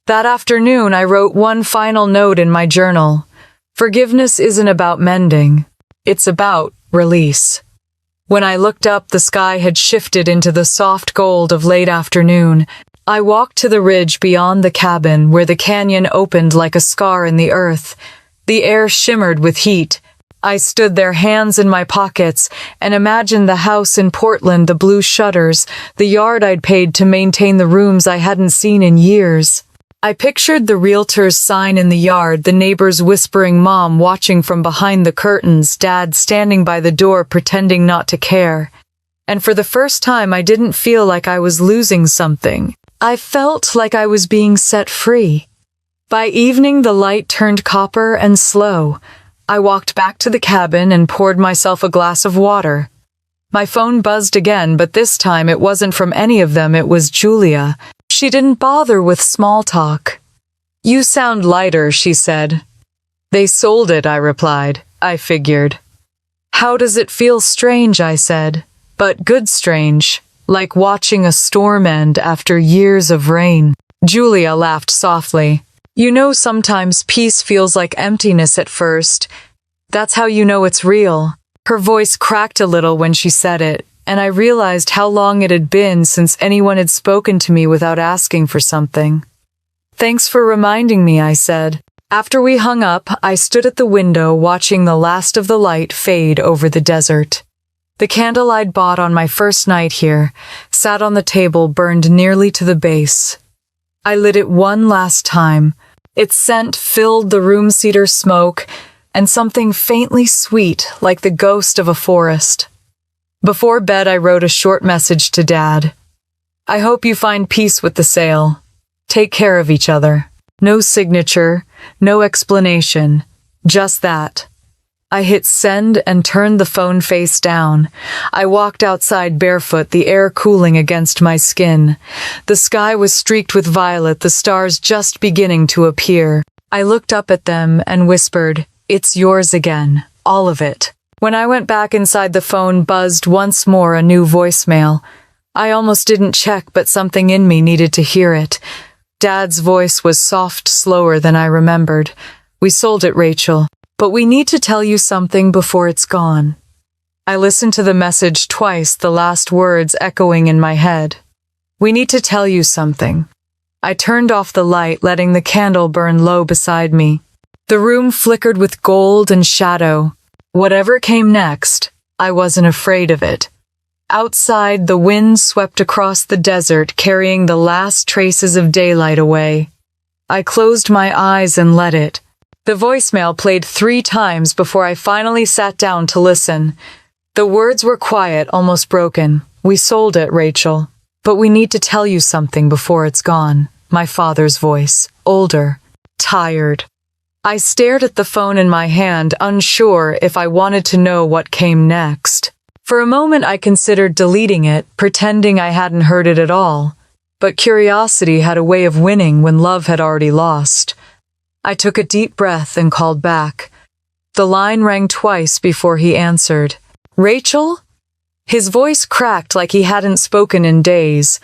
That afternoon, I wrote one final note in my journal. Forgiveness isn't about mending. It's about release. When I looked up, the sky had shifted into the soft gold of late afternoon. I walked to the ridge beyond the cabin, where the canyon opened like a scar in the earth. The air shimmered with heat. I stood there, hands in my pockets, and imagined the house in Portland, the blue shutters, the yard I'd paid to maintain the rooms I hadn't seen in years. I pictured the realtor's sign in the yard, the neighbors whispering, Mom watching from behind the curtains, Dad standing by the door pretending not to care. And for the first time, I didn't feel like I was losing something. I felt like I was being set free. By evening, the light turned copper and slow. I walked back to the cabin and poured myself a glass of water. My phone buzzed again, but this time it wasn't from any of them, it was Julia. She didn't bother with small talk. You sound lighter, she said. They sold it, I replied. I figured. How does it feel? Strange, I said. But good strange, like watching a storm end after years of rain. Julia laughed softly. You know, sometimes peace feels like emptiness at first. That's how you know it's real. Her voice cracked a little when she said it, and I realized how long it had been since anyone had spoken to me without asking for something. Thanks for reminding me, I said. After we hung up, I stood at the window watching the last of the light fade over the desert. The candle I'd bought on my first night here sat on the table, burned nearly to the base. I lit it one last time. Its scent filled the room, cedar smoke, and something faintly sweet like the ghost of a forest. Before bed, I wrote a short message to Dad. I hope you find peace with the sale. Take care of each other. No signature, no explanation, just that. I hit send and turned the phone face down. I walked outside barefoot, the air cooling against my skin. The sky was streaked with violet, the stars just beginning to appear. I looked up at them and whispered, It's yours again, all of it. When I went back inside, the phone buzzed once more, a new voicemail. I almost didn't check, but something in me needed to hear it. Dad's voice was soft, slower than I remembered. We sold it, Rachel. But we need to tell you something before it's gone. I listened to the message twice, the last words echoing in my head. We need to tell you something. I turned off the light, letting the candle burn low beside me. The room flickered with gold and shadow. Whatever came next, I wasn't afraid of it. Outside, the wind swept across the desert, carrying the last traces of daylight away. I closed my eyes and let it. The voicemail played 3 times before I finally sat down to listen. The words were quiet, almost broken. We sold it, Rachel. But we need to tell you something before it's gone. My father's voice, older, tired. I stared at the phone in my hand, unsure if I wanted to know what came next. For a moment I considered deleting it, pretending I hadn't heard it at all. But curiosity had a way of winning when love had already lost. I took a deep breath and called back. The line rang twice before he answered. "Rachel?" His voice cracked like he hadn't spoken in days.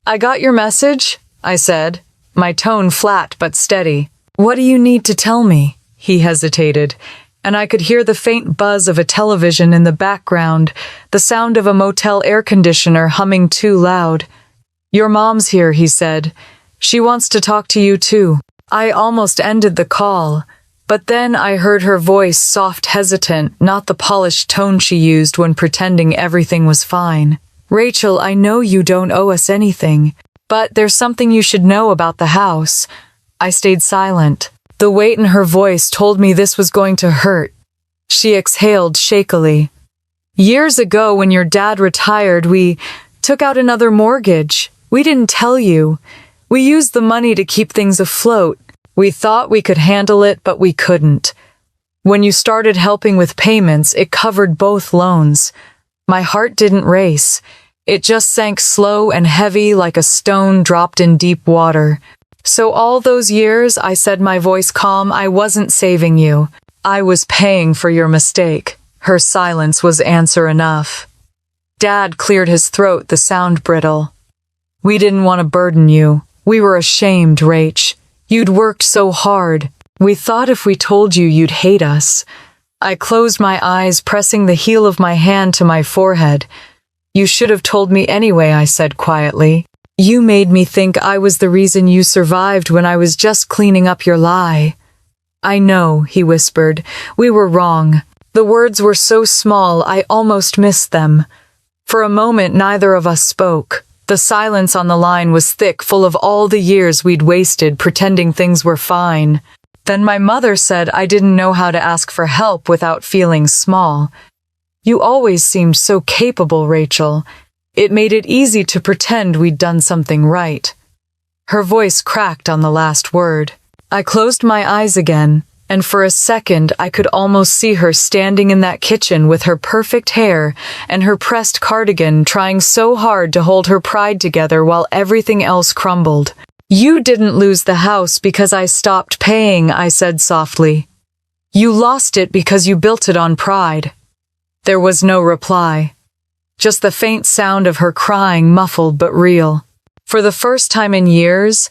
"I got your message," I said, my tone flat but steady. "What do you need to tell me?" He hesitated, and I could hear the faint buzz of a television in the background, the sound of a motel air conditioner humming too loud. "Your mom's here," he said. "She wants to talk to you too." I almost ended the call, but then I heard her voice, soft, hesitant, not the polished tone she used when pretending everything was fine. "Rachel, I know you don't owe us anything, but there's something you should know about the house." I stayed silent. The weight in her voice told me this was going to hurt. She exhaled shakily. "Years ago, when your dad retired, we took out another mortgage. We didn't tell you. We used the money to keep things afloat. We thought we could handle it, but we couldn't. When you started helping with payments, it covered both loans. My heart didn't race. It just sank slow and heavy like a stone dropped in deep water. So all those years," I said, my voice calm, "I wasn't saving you. I was paying for your mistake." Her silence was answer enough. Dad cleared his throat, the sound brittle. "We didn't want to burden you. We were ashamed, Rach. You'd worked so hard. We thought if we told you, you'd hate us." I closed my eyes, pressing the heel of my hand to my forehead. "You should have told me anyway," I said quietly. "You made me think I was the reason you survived when I was just cleaning up your lie." "I know," he whispered. "We were wrong." The words were so small, I almost missed them. For a moment, neither of us spoke. The silence on the line was thick, full of all the years we'd wasted pretending things were fine. Then my mother said I didn't know how to ask for help without feeling small. "You always seemed so capable, Rachel. It made it easy to pretend we'd done something right." Her voice cracked on the last word. I closed my eyes again, and for a second I could almost see her standing in that kitchen with her perfect hair and her pressed cardigan, trying so hard to hold her pride together while everything else crumbled. "You didn't lose the house because I stopped paying," I said softly. "You lost it because you built it on pride." There was no reply. Just the faint sound of her crying, muffled but real. For the first time in years,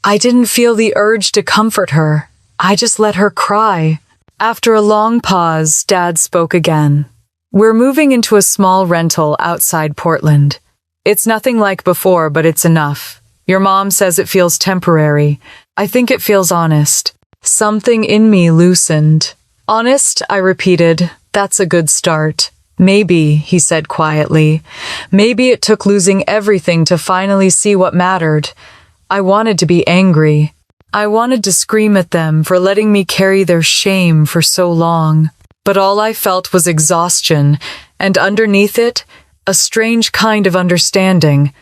I didn't feel the urge to comfort her. I just let her cry. After a long pause, Dad spoke again. "We're moving into a small rental outside Portland. It's nothing like before, but it's enough. Your mom says it feels temporary. I think it feels honest." Something in me loosened. "Honest?" I repeated. "That's a good start." "Maybe," he said quietly. "Maybe it took losing everything to finally see what mattered." I wanted to be angry. I wanted to scream at them for letting me carry their shame for so long. But all I felt was exhaustion, and underneath it, a strange kind of understanding.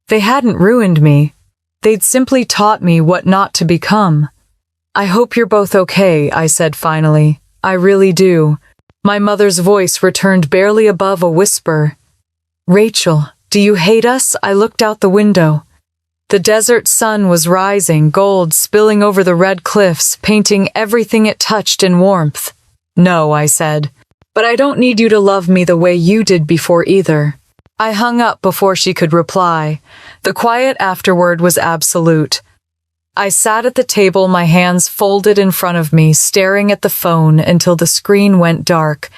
They hadn't ruined me. They'd simply taught me what not to become. "I hope you're both okay," I said finally. "I really do." My mother's voice returned barely above a whisper. "Rachel, do you hate us?" I looked out the window. The desert sun was rising, gold spilling over the red cliffs, painting everything it touched in warmth. "No," I said. "But I don't need you to love me the way you did before either." I hung up before she could reply. The quiet afterward was absolute. I sat at the table, my hands folded in front of me, staring at the phone until the screen went dark.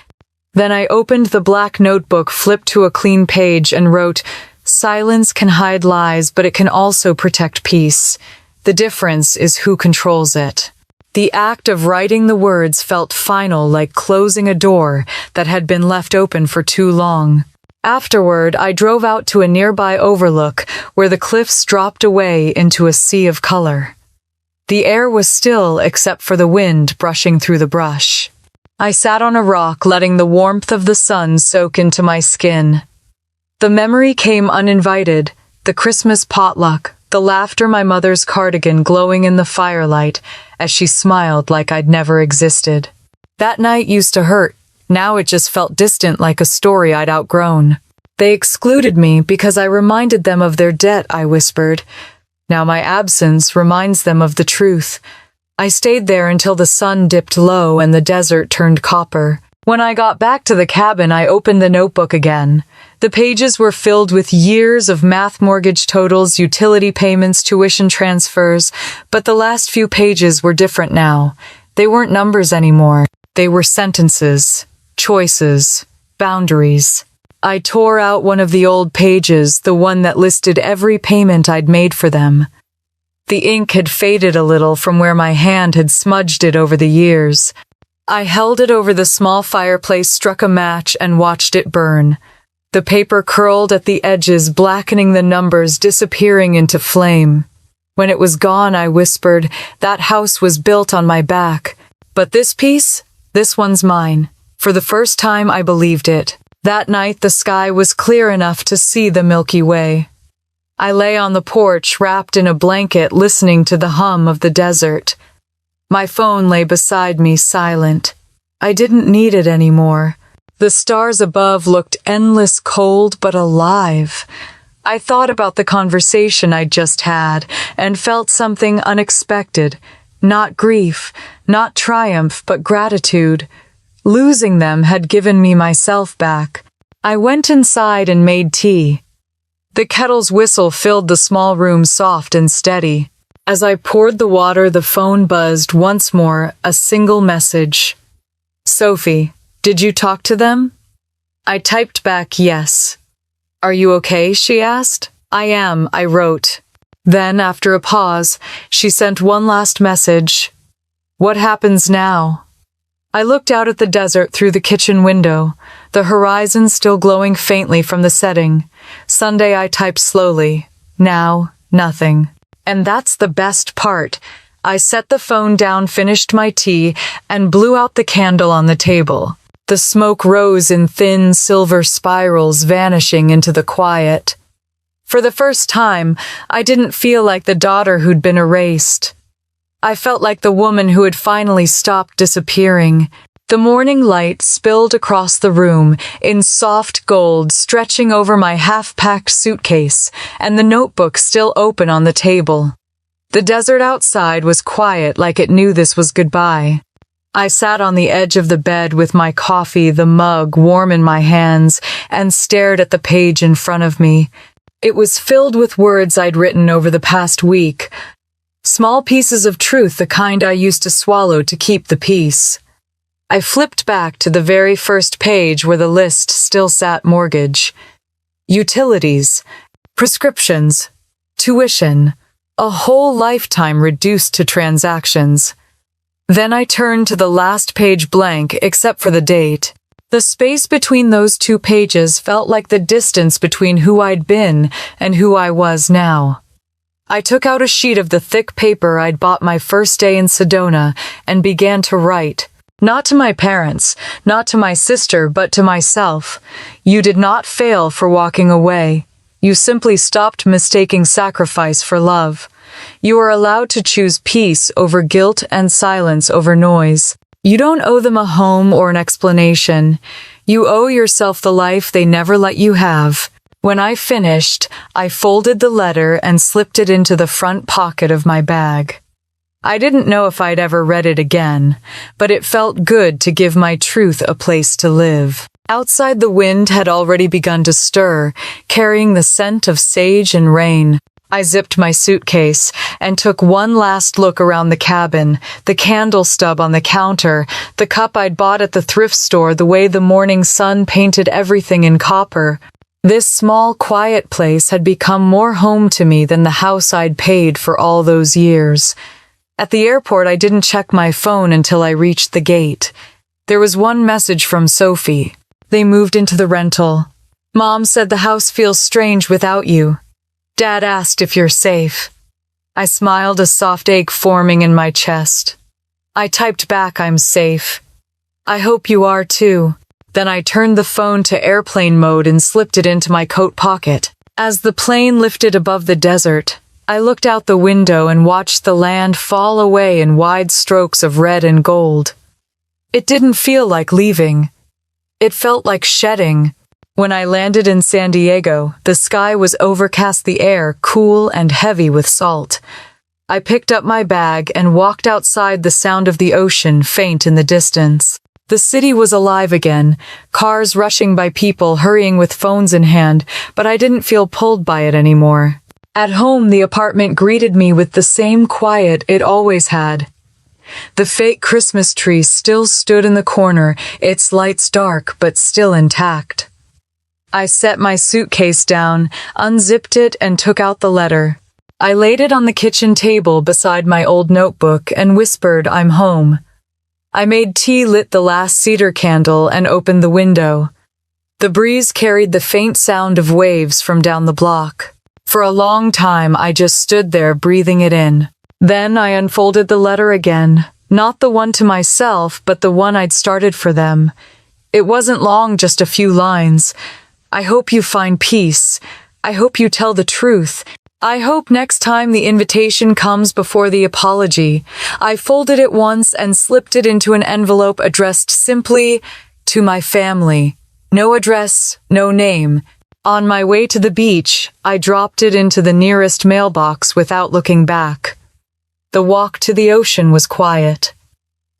Then I opened the black notebook, flipped to a clean page, and wrote, "Silence can hide lies, but it can also protect peace. The difference is who controls it." The act of writing the words felt final, like closing a door that had been left open for too long. Afterward, I drove out to a nearby overlook where the cliffs dropped away into a sea of color. The air was still except for the wind brushing through the brush. I sat on a rock, letting the warmth of the sun soak into my skin. The memory came uninvited, the Christmas potluck, the laughter, my mother's cardigan glowing in the firelight as she smiled like I'd never existed. That night used to hurt. Now it just felt distant, like a story I'd outgrown. They excluded me because I reminded them of their debt, I whispered. Now my absence reminds them of the truth. I stayed there until the sun dipped low and the desert turned copper. When I got back to the cabin, I opened the notebook again. The pages were filled with years of math, mortgage totals, utility payments, tuition transfers, but the last few pages were different now. They weren't numbers anymore. They were sentences, choices, boundaries. I tore out one of the old pages, the one that listed every payment I'd made for them. The ink had faded a little from where my hand had smudged it over the years. I held it over the small fireplace, struck a match, and watched it burn. The paper curled at the edges, blackening the numbers, disappearing into flame. When it was gone, I whispered, "That house was built on my back. But this piece? This one's mine." For the first time, I believed it. That night, the sky was clear enough to see the Milky Way. I lay on the porch, wrapped in a blanket, listening to the hum of the desert. My phone lay beside me, silent. I didn't need it anymore. The stars above looked endless, cold, but alive. I thought about the conversation I'd just had and felt something unexpected. Not grief, not triumph, but gratitude. Losing them had given me myself back. I went inside and made tea. The kettle's whistle filled the small room, soft and steady. As I poured the water, the phone buzzed once more, a single message. "Sophie, did you talk to them?" I typed back yes. "Are you okay?" she asked. "I am," I wrote. Then, after a pause, she sent one last message. "What happens now?" I looked out at the desert through the kitchen window, the horizon still glowing faintly from the setting. Sunday, I typed slowly. Now, nothing. And that's the best part. I set the phone down, finished my tea, and blew out the candle on the table. The smoke rose in thin silver spirals, vanishing into the quiet. For the first time, I didn't feel like the daughter who'd been erased. I felt like the woman who had finally stopped disappearing. The morning light spilled across the room in soft gold, stretching over my half-packed suitcase, and the notebook still open on the table. The desert outside was quiet, like it knew this was goodbye. I sat on the edge of the bed with my coffee, the mug warm in my hands, and stared at the page in front of me. It was filled with words I'd written over the past week. Small pieces of truth, the kind I used to swallow to keep the peace. I flipped back to the very first page where the list still sat: mortgage, utilities, prescriptions, tuition, a whole lifetime reduced to transactions. Then I turned to the last page, blank except for the date. The space between those two pages felt like the distance between who I'd been and who I was now. I took out a sheet of the thick paper I'd bought my first day in Sedona and began to write. Not to my parents, not to my sister, but to myself. You did not fail for walking away. You simply stopped mistaking sacrifice for love. You are allowed to choose peace over guilt and silence over noise. You don't owe them a home or an explanation. You owe yourself the life they never let you have. When I finished, I folded the letter and slipped it into the front pocket of my bag. I didn't know if I'd ever read it again, but it felt good to give my truth a place to live. Outside, the wind had already begun to stir, carrying the scent of sage and rain. I zipped my suitcase and took one last look around the cabin, the candle stub on the counter, the cup I'd bought at the thrift store, the way the morning sun painted everything in copper. This small, quiet place had become more home to me than the house I'd paid for all those years. At the airport, I didn't check my phone until I reached the gate. There was one message from Sophie. They moved into the rental. Mom said the house feels strange without you. Dad asked if you're safe. I smiled, a soft ache forming in my chest. I typed back, I'm safe. I hope you are too. Then I turned the phone to airplane mode and slipped it into my coat pocket. As the plane lifted above the desert, I looked out the window and watched the land fall away in wide strokes of red and gold. It didn't feel like leaving. It felt like shedding. When I landed in San Diego, the sky was overcast, the air cool and heavy with salt. I picked up my bag and walked outside, the sound of the ocean faint in the distance. The city was alive again, cars rushing by, people hurrying with phones in hand, but I didn't feel pulled by it anymore. At home, the apartment greeted me with the same quiet it always had. The fake Christmas tree still stood in the corner, its lights dark but still intact. I set my suitcase down, unzipped it, and took out the letter. I laid it on the kitchen table beside my old notebook and whispered, "I'm home." I made tea, lit the last cedar candle, and opened the window. The breeze carried the faint sound of waves from down the block. For a long time, I just stood there, breathing it in. Then I unfolded the letter again, not the one to myself, but the one I'd started for them. It wasn't long, just a few lines. "I hope you find peace. I hope you tell the truth. I hope next time the invitation comes before the apology." I folded it once and slipped it into an envelope addressed simply to my family. No address, no name. On my way to the beach, I dropped it into the nearest mailbox without looking back. The walk to the ocean was quiet.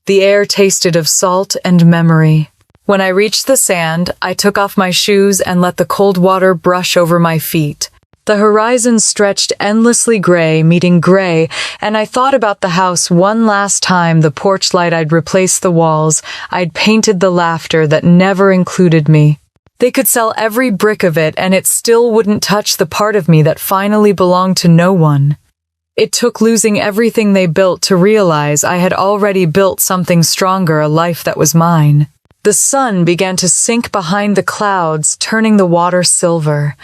The air tasted of salt and memory. When I reached the sand, I took off my shoes and let the cold water brush over my feet. The horizon stretched endlessly gray, meeting gray, and I thought about the house one last time, the porch light I'd replaced, the walls I'd painted, the laughter that never included me. They could sell every brick of it, and it still wouldn't touch the part of me that finally belonged to no one. It took losing everything they built to realize I had already built something stronger, a life that was mine. The sun began to sink behind the clouds, turning the water silver.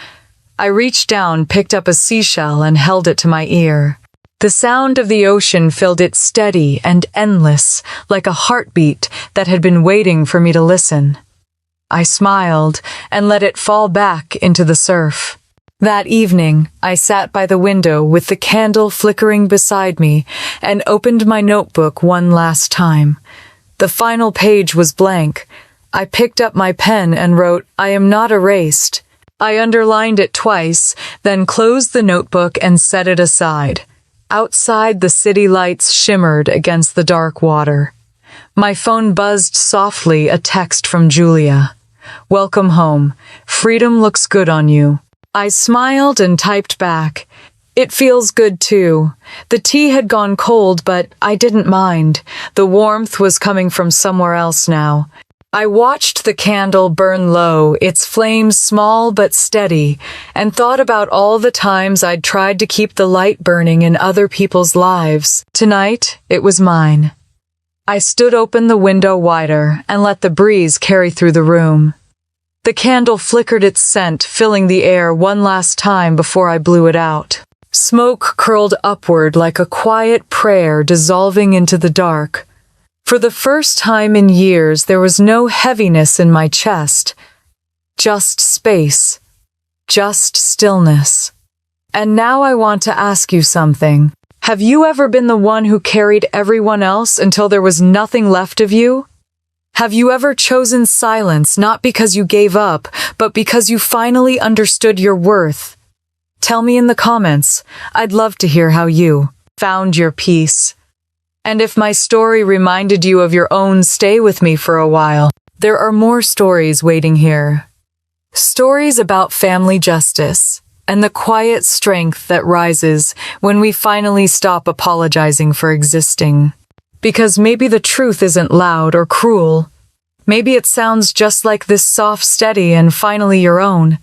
I reached down, picked up a seashell, and held it to my ear. The sound of the ocean filled it, steady and endless, like a heartbeat that had been waiting for me to listen. I smiled and let it fall back into the surf. That evening, I sat by the window with the candle flickering beside me and opened my notebook one last time. The final page was blank. I picked up my pen and wrote, "I am not erased." I underlined it twice, then closed the notebook and set it aside. Outside, the city lights shimmered against the dark water. My phone buzzed softly, a text from Julia. "Welcome home. Freedom looks good on you." I smiled and typed back, "It feels good too." The tea had gone cold, but I didn't mind. The warmth was coming from somewhere else now. I watched the candle burn low, its flames small but steady, and thought about all the times I'd tried to keep the light burning in other people's lives. Tonight, it was mine. I stood open the window wider and let the breeze carry through the room. The candle flickered its scent, filling the air one last time before I blew it out. Smoke curled upward like a quiet prayer, dissolving into the dark. For the first time in years, there was no heaviness in my chest. Just space. Just stillness. And now I want to ask you something. Have you ever been the one who carried everyone else until there was nothing left of you? Have you ever chosen silence, not because you gave up, but because you finally understood your worth? Tell me in the comments. I'd love to hear how you found your peace. And if my story reminded you of your own, stay with me for a while. There are more stories waiting here. Stories about family justice and the quiet strength that rises when we finally stop apologizing for existing. Because maybe the truth isn't loud or cruel. Maybe it sounds just like this, soft, steady, and finally your own.